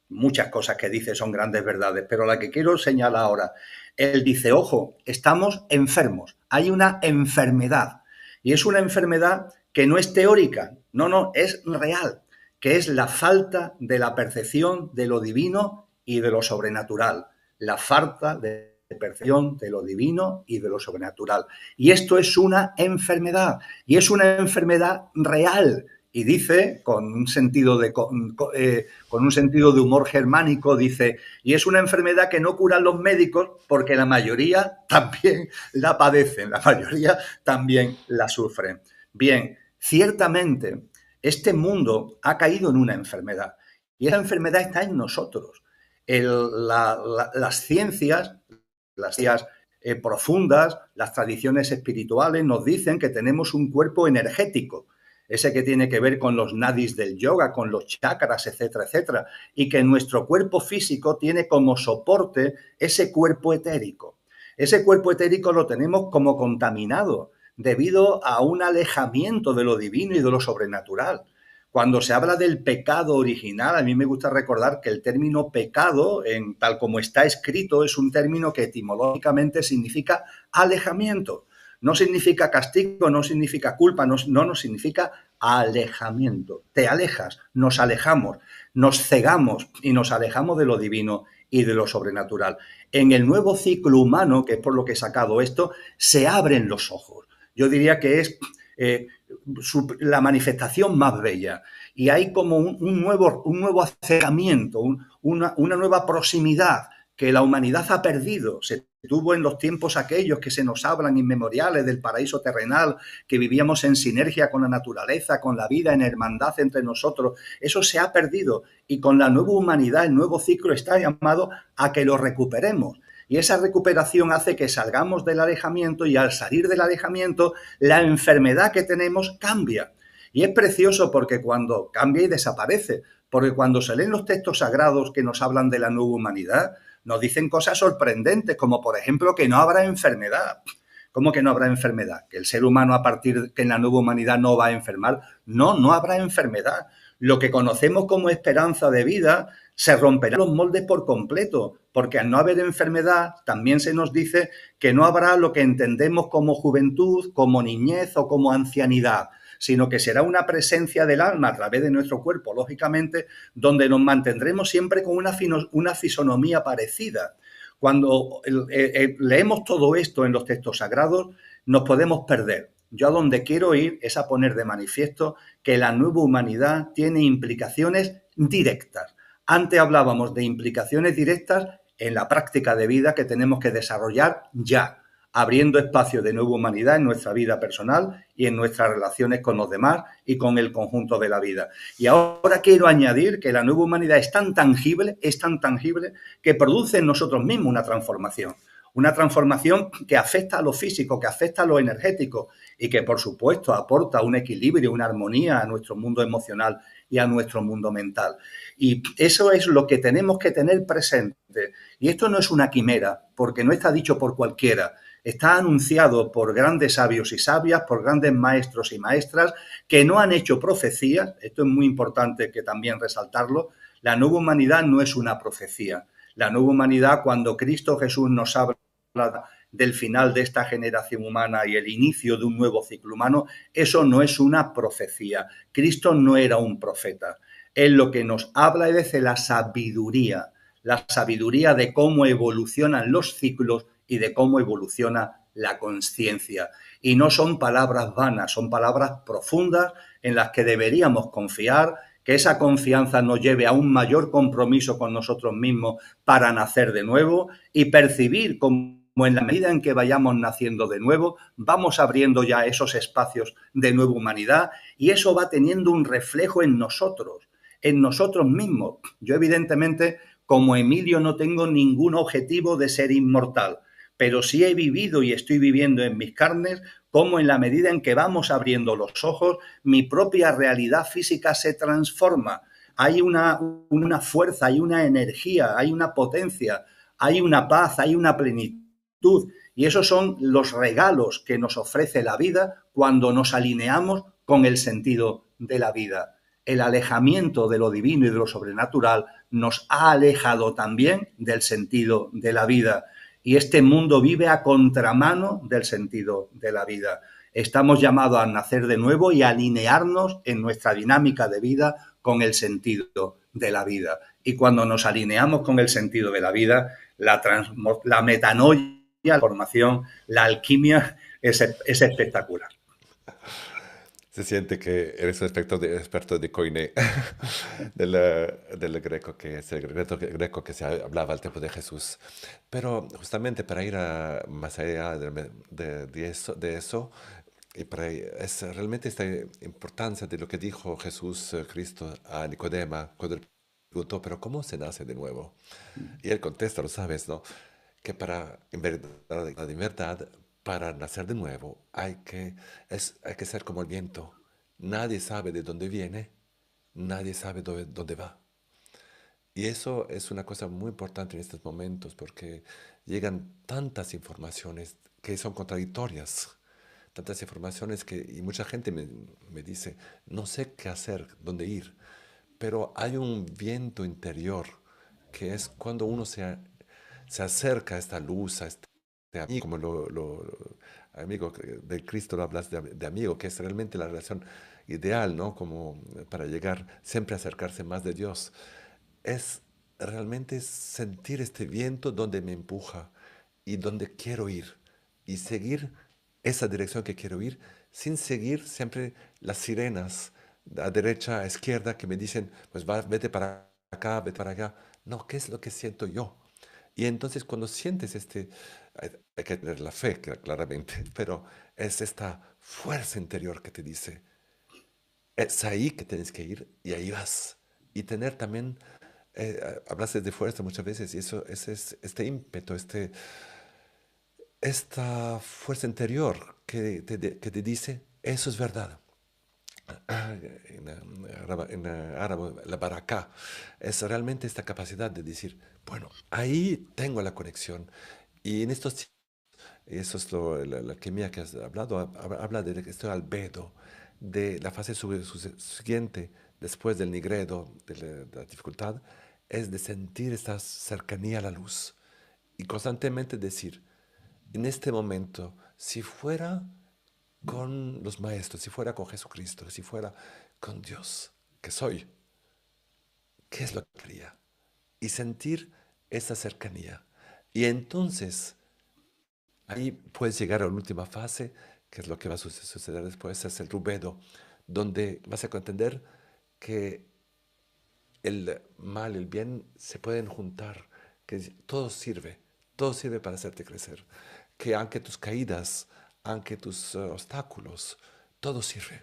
Muchas cosas que dice son grandes verdades, pero la que quiero señalar ahora, él dice, ojo, estamos enfermos, hay una enfermedad. Y es una enfermedad que no es teórica, no, no, es real, que es la falta de la percepción de lo divino y de lo sobrenatural. La falta de percepción de lo divino y de lo sobrenatural. Y esto es una enfermedad, y es una enfermedad real. Y dice, con un sentido de humor germánico, dice, y es una enfermedad que no curan los médicos porque la mayoría también la padecen, la mayoría también la sufren. Bien, ciertamente, este mundo ha caído en una enfermedad y esa enfermedad está en nosotros. Las ciencias profundas, las tradiciones espirituales nos dicen que tenemos un cuerpo energético, ese que tiene que ver con los nadis del yoga, con los chakras, etcétera, etcétera, y que nuestro cuerpo físico tiene como soporte ese cuerpo etérico. Ese cuerpo etérico lo tenemos como contaminado debido a un alejamiento de lo divino y de lo sobrenatural. Cuando se habla del pecado original, a mí me gusta recordar que el término pecado, tal como está escrito, es un término que etimológicamente significa alejamiento. No significa castigo, no significa culpa, no nos significa alejamiento. Te alejas, nos alejamos, nos cegamos y nos alejamos de lo divino y de lo sobrenatural. En el nuevo ciclo humano, que es por lo que he sacado esto, se abren los ojos. Yo diría que es la manifestación más bella. Y hay como un nuevo acercamiento, una nueva proximidad que la humanidad ha perdido. Se tuvo en los tiempos aquellos que se nos hablan inmemoriales del paraíso terrenal, que vivíamos en sinergia con la naturaleza, con la vida, en hermandad entre nosotros. Eso se ha perdido y con la nueva humanidad, el nuevo ciclo está llamado a que lo recuperemos. Y esa recuperación hace que salgamos del alejamiento y al salir del alejamiento, la enfermedad que tenemos cambia. Y es precioso porque cuando cambia y desaparece, porque cuando se leen los textos sagrados que nos hablan de la nueva humanidad, nos dicen cosas sorprendentes, como por ejemplo que no habrá enfermedad. ¿Cómo que no habrá enfermedad? ¿Que el ser humano a partir de la nueva humanidad no va a enfermar? No, no habrá enfermedad. Lo que conocemos como esperanza de vida se romperán los moldes por completo, porque al no haber enfermedad también se nos dice que no habrá lo que entendemos como juventud, como niñez o como ancianidad, sino que será una presencia del alma a través de nuestro cuerpo, lógicamente, donde nos mantendremos siempre con una fisonomía parecida. Cuando leemos todo esto en los textos sagrados, nos podemos perder. Yo a donde quiero ir es a poner de manifiesto que la nueva humanidad tiene implicaciones directas. Antes hablábamos de implicaciones directas en la práctica de vida que tenemos que desarrollar ya, abriendo espacio de nueva humanidad en nuestra vida personal y en nuestras relaciones con los demás y con el conjunto de la vida. Y ahora quiero añadir que la nueva humanidad es tan tangible, que produce en nosotros mismos una transformación que afecta a lo físico, que afecta a lo energético y que, por supuesto, aporta un equilibrio, una armonía a nuestro mundo emocional y a nuestro mundo mental. Y eso es lo que tenemos que tener presente. Y esto no es una quimera, porque no está dicho por cualquiera. Está anunciado por grandes sabios y sabias, por grandes maestros y maestras que no han hecho profecías. Esto es muy importante que también resaltarlo. La nueva humanidad no es una profecía. La nueva humanidad, cuando Cristo Jesús nos habla del final de esta generación humana y el inicio de un nuevo ciclo humano, eso no es una profecía. Cristo no era un profeta. Él lo que nos habla es de la sabiduría de cómo evolucionan los ciclos y de cómo evoluciona la conciencia. Y no son palabras vanas, son palabras profundas en las que deberíamos confiar, que esa confianza nos lleve a un mayor compromiso con nosotros mismos para nacer de nuevo y percibir como en la medida en que vayamos naciendo de nuevo, vamos abriendo ya esos espacios de nueva humanidad y eso va teniendo un reflejo en nosotros mismos. Yo evidentemente, como Emilio, no tengo ningún objetivo de ser inmortal, pero sí he vivido y estoy viviendo en mis carnes cómo en la medida en que vamos abriendo los ojos, mi propia realidad física se transforma. Hay una fuerza, hay una energía, hay una potencia, hay una paz, hay una plenitud. Y esos son los regalos que nos ofrece la vida cuando nos alineamos con el sentido de la vida. El alejamiento de lo divino y de lo sobrenatural nos ha alejado también del sentido de la vida. Y este mundo vive a contramano del sentido de la vida. Estamos llamados a nacer de nuevo y a alinearnos en nuestra dinámica de vida con el sentido de la vida. Y cuando nos alineamos con el sentido de la vida, la metanoia, la formación, la alquimia es espectacular. Se siente que eres un experto de Koine, del greco, que es el greco que se hablaba al tiempo de Jesús. Pero justamente para ir más allá de eso, y es realmente esta importancia de lo que dijo Jesús, Cristo, a Nicodema, cuando él preguntó, pero ¿cómo se nace de nuevo? Y él contesta, lo sabes, ¿no? Que en verdad, para nacer de nuevo hay que ser como el viento. Nadie sabe de dónde viene, nadie sabe dónde va. Y eso es una cosa muy importante en estos momentos porque llegan tantas informaciones que son contradictorias, tantas informaciones y mucha gente me dice, no sé qué hacer, dónde ir, pero hay un viento interior que es cuando uno se acerca a esta luz, a este amigo, como amigo de Cristo lo hablas de amigo, que es realmente la relación ideal, ¿no? Como para llegar siempre a acercarse más de Dios. Es realmente sentir este viento donde me empuja y donde quiero ir y seguir esa dirección que quiero ir sin seguir siempre las sirenas a derecha, a izquierda que me dicen, pues vete para acá, vete para allá. No, ¿qué es lo que siento yo? Y entonces cuando sientes hay que tener la fe, claramente, pero es esta fuerza interior que te dice, es ahí que tienes que ir y ahí vas. Y tener también, hablaste de fuerza muchas veces y eso, ese es este ímpetu, esta fuerza interior que te dice, eso es verdad. En árabe, la baraka, es realmente esta capacidad de decir, bueno, ahí tengo la conexión. Y en estos, y eso es la alquimia que has hablado, habla de esto albedo, de la fase siguiente, después del nigredo, de la dificultad, es de sentir esta cercanía a la luz y constantemente decir, en este momento, si fuera con los maestros, si fuera con Jesucristo, si fuera con Dios, que soy, ¿qué es lo que haría? Y sentir esa cercanía. Y entonces ahí puedes llegar a la última fase, que es lo que va a suceder después, es el rubedo, donde vas a entender que el mal, el bien se pueden juntar, que todo sirve para hacerte crecer, que aunque tus caídas, aunque tus obstáculos, todo sirve.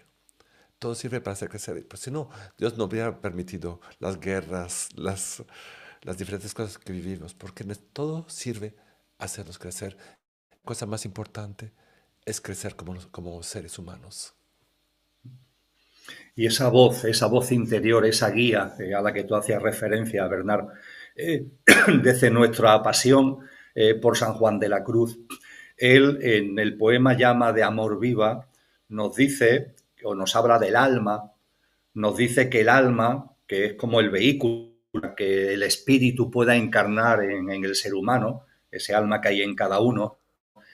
Todo sirve para hacer crecer. Pues si no, Dios no hubiera permitido las guerras, las diferentes cosas que vivimos, porque todo sirve a hacernos crecer. La cosa más importante es crecer como seres humanos. Y esa voz interior, esa guía a la que tú hacías referencia, Bernard, eh, desde nuestra pasión por San Juan de la Cruz, él en el poema Llama de Amor Viva nos dice, o nos habla del alma, nos dice que el alma, que es como el vehículo que el espíritu pueda encarnar en el ser humano, ese alma que hay en cada uno,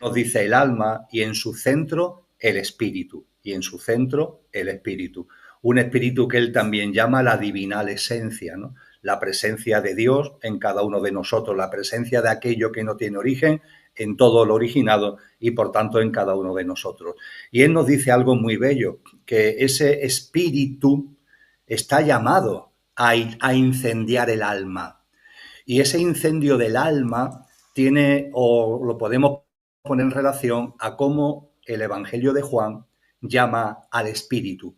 nos dice el alma y en su centro el espíritu, y en su centro el espíritu. Un espíritu que él también llama la divinal esencia, ¿no? La presencia de Dios en cada uno de nosotros, la presencia de aquello que no tiene origen en todo lo originado y por tanto en cada uno de nosotros. Y él nos dice algo muy bello, que ese espíritu está llamado a incendiar el alma. Y ese incendio del alma tiene, o lo podemos poner en relación a cómo el Evangelio de Juan llama al Espíritu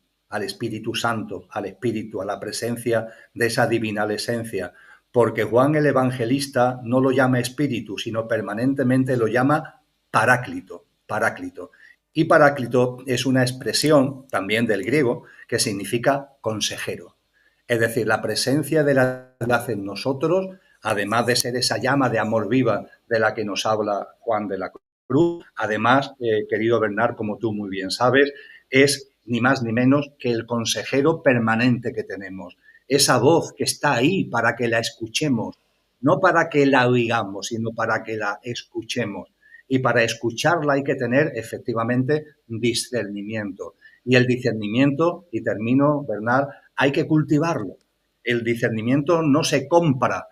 Santo, al Espíritu, a la presencia de esa divinal esencia. Porque Juan el Evangelista no lo llama espíritu, sino permanentemente lo llama paráclito, paráclito. Y paráclito es una expresión también del griego que significa consejero. Es decir, la presencia de la deidad en nosotros, además de ser esa llama de amor viva de la que nos habla Juan de la Cruz, además, querido Bernard, como tú muy bien sabes, es ni más ni menos que el consejero permanente que tenemos. Esa voz que está ahí para que la escuchemos, no para que la oigamos, sino para que la escuchemos. Y para escucharla hay que tener efectivamente discernimiento. Y el discernimiento, y termino, Bernard, hay que cultivarlo. El discernimiento no se compra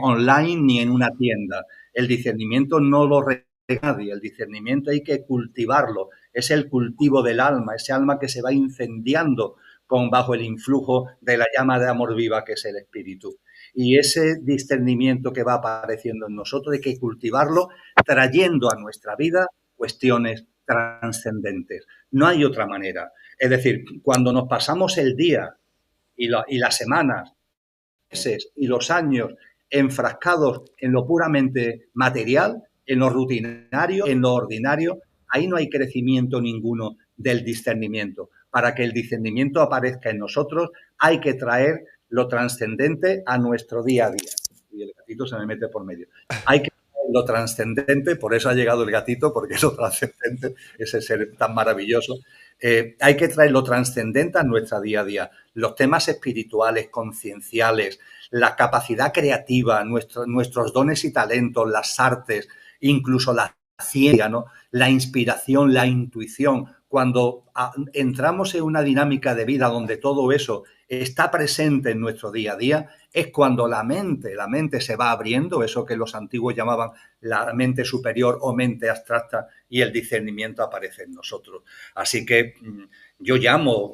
online ni en una tienda. El discernimiento no lo regala nadie. El discernimiento hay que cultivarlo. Es el cultivo del alma, ese alma que se va incendiando bajo el influjo de la llama de amor viva que es el espíritu. Y ese discernimiento que va apareciendo en nosotros hay que cultivarlo trayendo a nuestra vida cuestiones trascendentes. No hay otra manera. Es decir, cuando nos pasamos el día y las semanas, meses y los años enfrascados en lo puramente material, en lo rutinario, en lo ordinario, ahí no hay crecimiento ninguno del discernimiento. Para que el discernimiento aparezca en nosotros, hay que traer lo trascendente a nuestro día a día. Y el gatito se me mete por medio. Hay que traer lo trascendente, por eso ha llegado el gatito, porque es lo trascendente, ese ser tan maravilloso. Hay que traer lo trascendente a nuestra día a día. Los temas espirituales, concienciales, la capacidad creativa, nuestros dones y talentos, las artes, incluso la ciencia, ¿no? La inspiración, la intuición. Cuando entramos en una dinámica de vida donde todo eso está presente en nuestro día a día, es cuando la mente se va abriendo, eso que los antiguos llamaban la mente superior o mente abstracta, y el discernimiento aparece en nosotros. Así que yo llamo,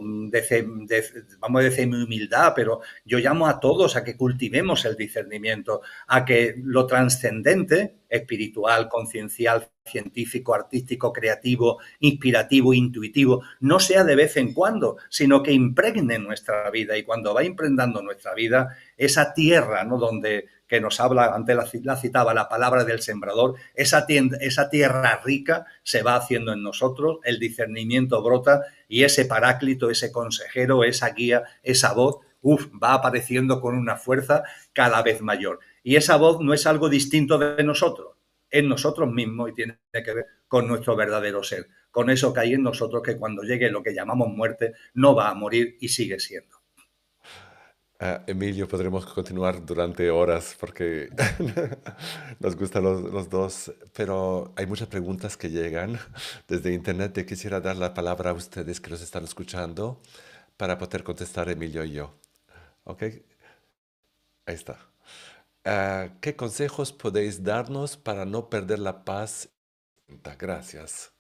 vamos a decir mi humildad, pero yo llamo a todos a que cultivemos el discernimiento, a que lo trascendente, espiritual, conciencial, científico, artístico, creativo, inspirativo, intuitivo, no sea de vez en cuando, sino que impregne nuestra vida. Y cuando va impregnando nuestra vida, esa tierra, ¿no?, donde que nos habla, antes la citaba, la palabra del sembrador, esa tierra rica se va haciendo en nosotros, el discernimiento brota y ese paráclito, ese consejero, esa guía, esa voz, va apareciendo con una fuerza cada vez mayor. Y esa voz no es algo distinto de nosotros, es nosotros mismos y tiene que ver con nuestro verdadero ser, con eso que hay en nosotros que cuando llegue lo que llamamos muerte no va a morir y sigue siendo. Emilio, podremos continuar durante horas porque nos gustan los dos, pero hay muchas preguntas que llegan desde internet. Te quisiera dar la palabra a ustedes que nos están escuchando para poder contestar Emilio y yo. ¿Ok? Ahí está. ¿Qué consejos podéis darnos para no perder la paz? Gracias.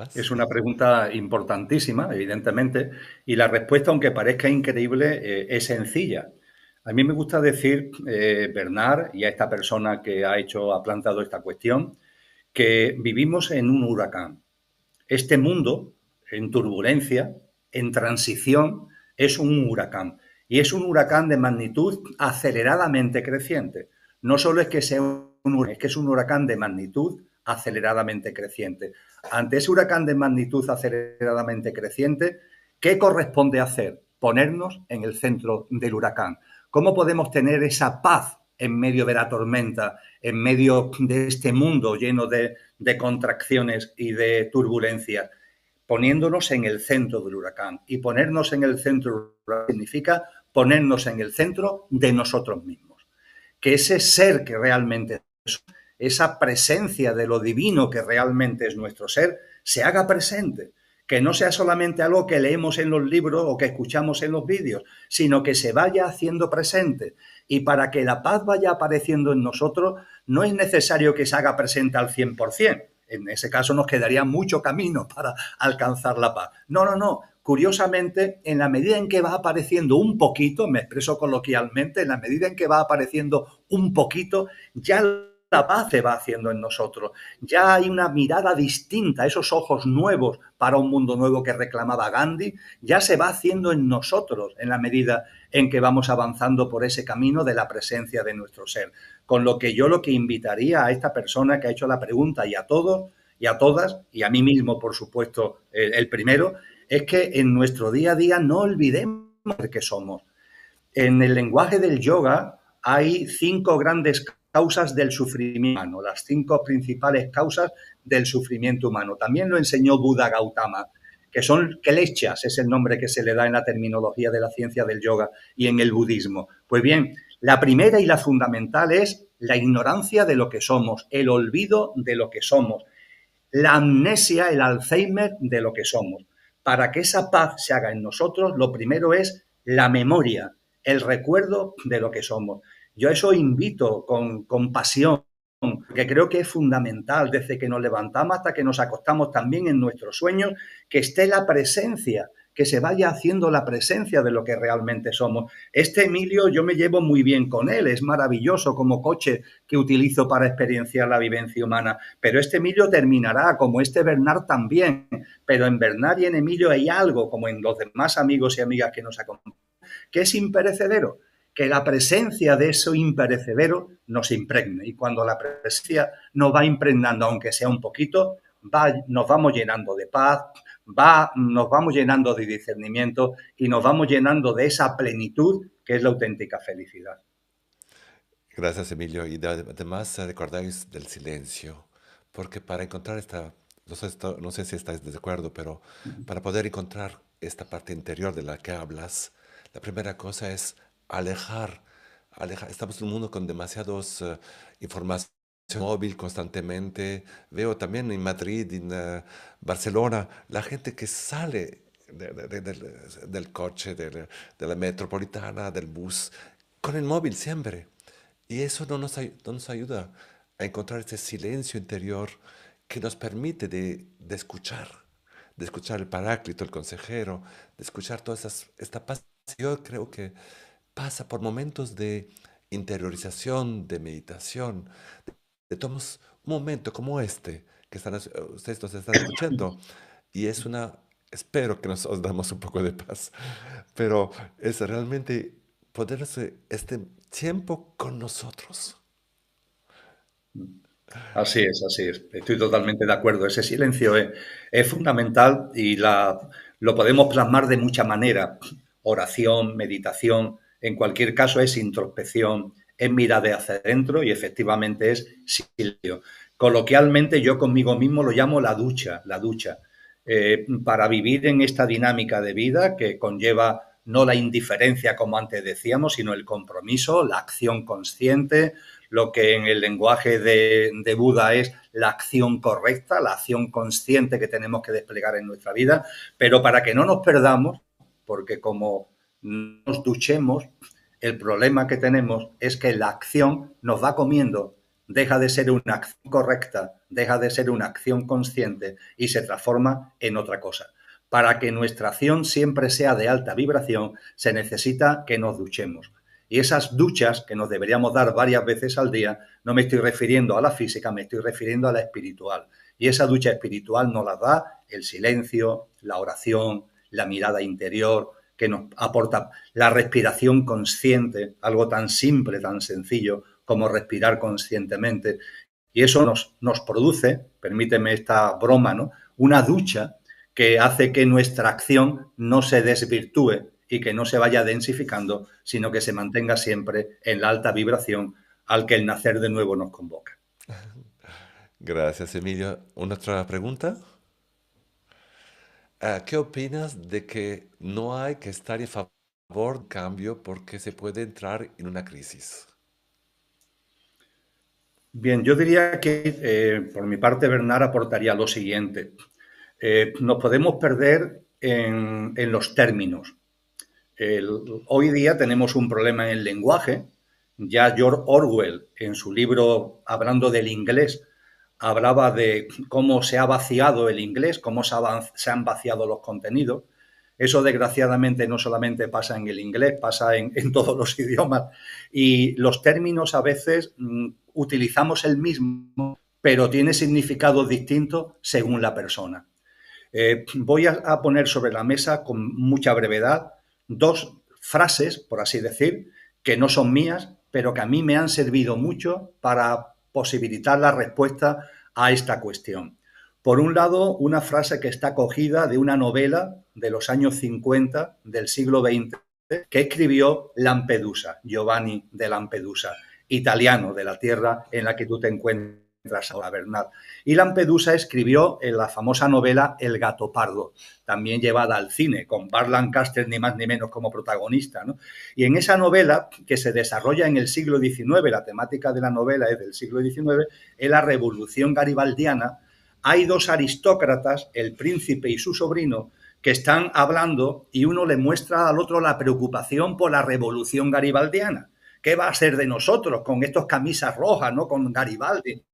Es ¿Vas? una pregunta importantísima, evidentemente, y la respuesta, aunque parezca increíble, es sencilla. A mí me gusta decir, Bernard, y a esta persona que ha plantado esta cuestión, que vivimos en un huracán. Este mundo, en turbulencia, en transición, es un huracán. Y es un huracán de magnitud aceleradamente creciente. No solo es que sea un huracán, es que es un huracán de magnitud aceleradamente creciente. Ante ese huracán de magnitud aceleradamente creciente, ¿qué corresponde hacer? Ponernos en el centro del huracán. ¿Cómo podemos tener esa paz en medio de la tormenta, en medio de este mundo lleno de contracciones y de turbulencias? Poniéndonos en el centro del huracán. Y ponernos en el centro del huracán significa ponernos en el centro de nosotros mismos. Que ese ser que realmente es, esa presencia de lo divino que realmente es nuestro ser, se haga presente. Que no sea solamente algo que leemos en los libros o que escuchamos en los vídeos, sino que se vaya haciendo presente. Y para que la paz vaya apareciendo en nosotros, no es necesario que se haga presente al 100%. En ese caso nos quedaría mucho camino para alcanzar la paz. No, no, no. Curiosamente, en la medida en que va apareciendo un poquito, me expreso coloquialmente, en la medida en que va apareciendo un poquito, ya la paz se va haciendo en nosotros. Ya hay una mirada distinta, esos ojos nuevos para un mundo nuevo que reclamaba Gandhi, ya se va haciendo en nosotros en la medida en que vamos avanzando por ese camino de la presencia de nuestro ser. Con lo que yo lo que invitaría a esta persona que ha hecho la pregunta y a todos y a todas, y a mí mismo, por supuesto, el primero, es que en nuestro día a día no olvidemos que somos. En el lenguaje del yoga hay 5 grandes causas del sufrimiento humano, las 5 principales causas del sufrimiento humano. También lo enseñó Buda Gautama, que son kleshas, es el nombre que se le da en la terminología de la ciencia del yoga y en el budismo. Pues bien, la primera y la fundamental es la ignorancia de lo que somos, el olvido de lo que somos, la amnesia, el Alzheimer de lo que somos. Para que esa paz se haga en nosotros, lo primero es la memoria, el recuerdo de lo que somos. Yo eso invito con pasión, que creo que es fundamental desde que nos levantamos hasta que nos acostamos, también en nuestros sueños, que esté la presencia, que se vaya haciendo la presencia de lo que realmente somos. Este Emilio yo me llevo muy bien con él, es maravilloso como coche que utilizo para experienciar la vivencia humana, pero este Emilio terminará, como este Bernard también, pero en Bernard y en Emilio hay algo, como en los demás amigos y amigas que nos acompañan, que es imperecedero, que la presencia de eso imperecedero nos impregne. Y cuando la presencia nos va impregnando, aunque sea un poquito, nos vamos llenando de paz, nos vamos llenando de discernimiento y nos vamos llenando de esa plenitud que es la auténtica felicidad. Gracias, Emilio. Y además recordáis del silencio, porque para encontrar esta, no sé si estáis de acuerdo, pero para poder encontrar esta parte interior de la que hablas, la primera cosa es alejar, alejar. Estamos en un mundo con demasiados información móvil constantemente. Veo también en Madrid, en Barcelona, la gente que sale del coche, de la metropolitana, del bus, con el móvil siempre. Y eso no nos ayuda a encontrar ese silencio interior que nos permite de escuchar el paráclito, el consejero, de escuchar esta paz. Yo creo que pasa por momentos de interiorización, de meditación, de tomos un momento como este, que ustedes nos están escuchando, y es espero que nos os damos un poco de paz, pero es realmente ponerse este tiempo con nosotros. Así es, así es. Estoy totalmente de acuerdo. Ese silencio es fundamental y lo podemos plasmar de mucha manera. Oración, meditación, en cualquier caso es introspección, es mirar hacia adentro y efectivamente es silencio. Coloquialmente yo conmigo mismo lo llamo la ducha, la ducha. Para vivir en esta dinámica de vida que conlleva no la indiferencia como antes decíamos, sino el compromiso, la acción consciente, lo que en el lenguaje de Buda es la acción correcta, la acción consciente que tenemos que desplegar en nuestra vida, pero para que no nos perdamos, porque como nos duchemos, el problema que tenemos es que la acción nos va comiendo deja de ser una acción correcta, deja de ser una acción consciente y se transforma en otra cosa. Para que nuestra acción siempre sea de alta vibración, se necesita que nos duchemos. Y esas duchas que nos deberíamos dar varias veces al día, no me estoy refiriendo a la física, me estoy refiriendo a la espiritual. Y esa ducha espiritual nos la da el silencio, la oración, la mirada interior, que nos aporta la respiración consciente, algo tan simple, tan sencillo como respirar conscientemente. Y eso nos produce, permíteme esta broma, ¿no? Una ducha que hace que nuestra acción no se desvirtúe y que no se vaya densificando, sino que se mantenga siempre en la alta vibración al que el nacer de nuevo nos convoca. Gracias, Emilio. ¿Una otra pregunta? ¿Qué opinas de que no hay que estar en favor del cambio porque se puede entrar en una crisis? Bien, yo diría que por mi parte Bernard aportaría lo siguiente. Nos podemos perder en los términos. El, hoy día tenemos un problema en el lenguaje. Ya George Orwell, en su libro hablando del inglés, hablaba de cómo se ha vaciado el inglés, cómo se han vaciado los contenidos. Eso, desgraciadamente, no solamente pasa en el inglés, pasa en todos los idiomas. Y los términos a veces utilizamos el mismo, pero tiene significados distintos según la persona. Voy a poner sobre la mesa con mucha brevedad dos frases, por así decir, que no son mías, pero que a mí me han servido mucho para posibilitar la respuesta a esta cuestión. Por un lado, una frase que está cogida de una novela de los años 50 del siglo XX que escribió Lampedusa, Giovanni de Lampedusa, italiano de la tierra en la que tú te encuentras ahora, Bernard. Y Lampedusa escribió en la famosa novela El gato pardo, también llevada al cine, con Burt Lancaster ni más ni menos como protagonista, ¿no? Y en esa novela, que se desarrolla en el siglo XIX, la temática de la novela es del siglo XIX, en la Revolución Garibaldiana, hay dos aristócratas, el príncipe y su sobrino, que están hablando y uno le muestra al otro la preocupación por la revolución garibaldiana. ¿Qué va a ser de nosotros con estos camisas rojas, ¿no? Con Garibaldi.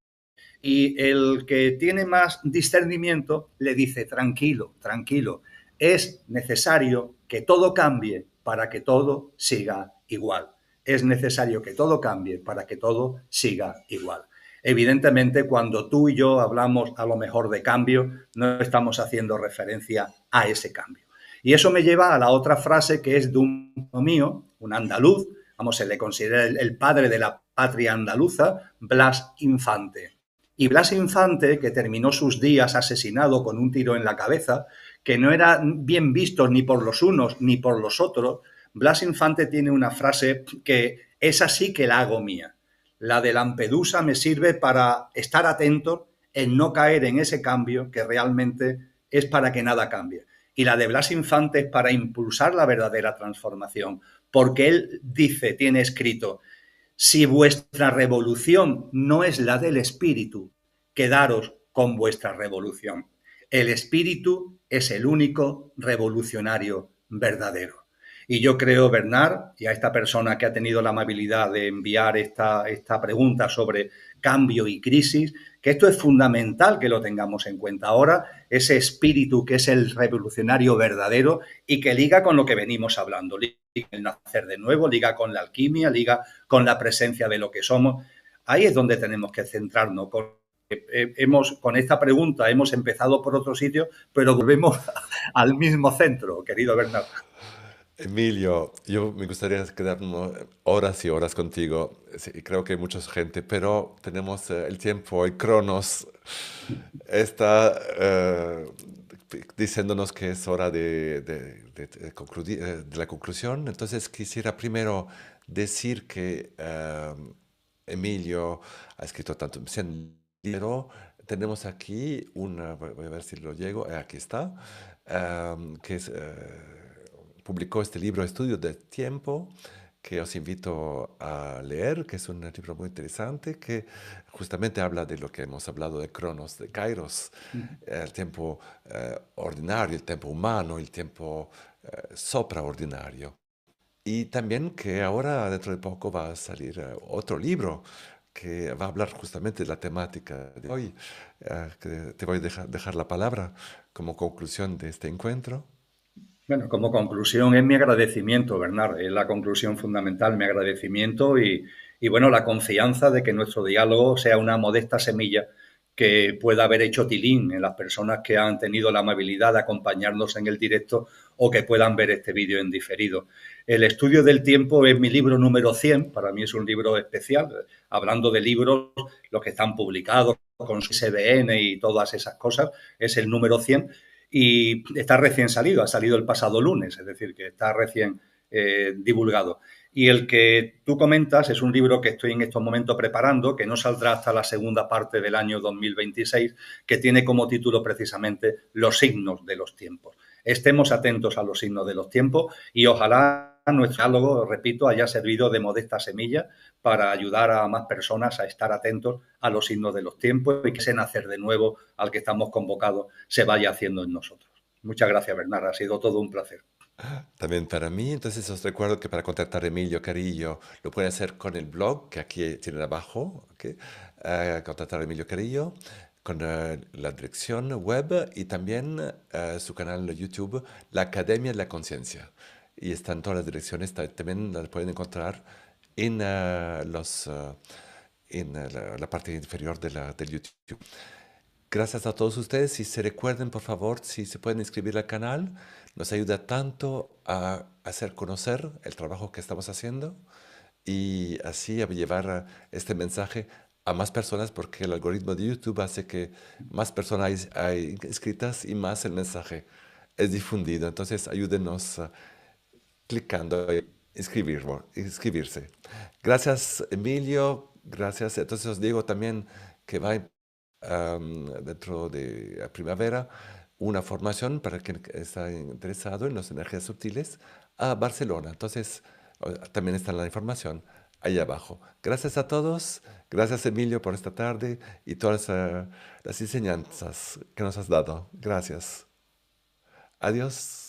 Y el que tiene más discernimiento le dice, tranquilo, tranquilo, es necesario que todo cambie para que todo siga igual. Es necesario que todo cambie para que todo siga igual. Evidentemente, cuando tú y yo hablamos a lo mejor de cambio, no estamos haciendo referencia a ese cambio. Y eso me lleva a la otra frase que es de un mío, un andaluz, vamos, se le considera el padre de la patria andaluza, Blas Infante. Y Blas Infante, que terminó sus días asesinado con un tiro en la cabeza, que no era bien visto ni por los unos ni por los otros, Blas Infante tiene una frase que esa sí que la hago mía. La de Lampedusa me sirve para estar atento en no caer en ese cambio que realmente es para que nada cambie. Y la de Blas Infante es para impulsar la verdadera transformación, porque él dice, tiene escrito, si vuestra revolución no es la del espíritu, quedaros con vuestra revolución. El espíritu es el único revolucionario verdadero. Y yo creo, Bernard, y a esta persona que ha tenido la amabilidad de enviar esta pregunta sobre cambio y crisis, que esto es fundamental que lo tengamos en cuenta ahora, ese espíritu que es el revolucionario verdadero y que liga con lo que venimos hablando, liga con el nacer de nuevo, liga con la alquimia, liga con la presencia de lo que somos. Ahí es donde tenemos que centrarnos. Con esta pregunta hemos empezado por otro sitio, pero volvemos al mismo centro, querido Bernardo. Emilio, yo me gustaría quedarnos horas y horas contigo. Sí, creo que hay mucha gente, pero tenemos el tiempo, el Cronos está diciéndonos que es hora de la conclusión. Entonces quisiera primero decir que Emilio ha escrito tanto pero tenemos aquí una, voy a ver si lo llego, aquí está, que es, publicó este libro Estudio del Tiempo, que os invito a leer, que es un libro muy interesante, que justamente habla de lo que hemos hablado de Cronos, de Kairos, el tiempo ordinario, el tiempo humano, el tiempo supraordinario. Y también que ahora, dentro de poco, va a salir otro libro que va a hablar justamente de la temática de hoy. Que te voy a dejar la palabra como conclusión de este encuentro. Bueno, como conclusión es mi agradecimiento, Bernard, es la conclusión fundamental, mi agradecimiento y bueno, la confianza de que nuestro diálogo sea una modesta semilla que pueda haber hecho tilín en las personas que han tenido la amabilidad de acompañarnos en el directo o que puedan ver este vídeo en diferido. El estudio del tiempo es mi libro número 100, para mí es un libro especial, hablando de libros, los que están publicados con su ISBN y todas esas cosas, es el número 100 y está recién salido, ha salido el pasado lunes, es decir, que está recién divulgado. Y el que tú comentas es un libro que estoy en estos momentos preparando, que no saldrá hasta la segunda parte del año 2026, que tiene como título precisamente Los signos de los tiempos. Estemos atentos a los signos de los tiempos y ojalá nuestro diálogo, repito, haya servido de modesta semilla para ayudar a más personas a estar atentos a los signos de los tiempos y que ese nacer de nuevo al que estamos convocados se vaya haciendo en nosotros. Muchas gracias, Bernard. Ha sido todo un placer. También para mí, entonces os recuerdo que para contactar a Emilio Carillo lo pueden hacer con el blog que aquí tienen abajo, ¿ok? Contactar a Emilio Carillo con la dirección web y también su canal de YouTube, La Academia de la Conciencia. Y están todas las direcciones, también las pueden encontrar en, la parte inferior del YouTube. Gracias a todos ustedes. Si se recuerden, por favor, si se pueden inscribir al canal, nos ayuda tanto a hacer conocer el trabajo que estamos haciendo y así a llevar este mensaje a más personas porque el algoritmo de YouTube hace que más personas hay inscritas y más el mensaje es difundido. Entonces, ayúdenos clicando en inscribirse. Gracias, Emilio. Gracias. Entonces os digo también que va dentro de la primavera una formación para quien está interesado en las energías sutiles a Barcelona. Entonces, también está la información ahí abajo. Gracias a todos. Gracias, Emilio, por esta tarde y todas las enseñanzas que nos has dado. Gracias. Adiós.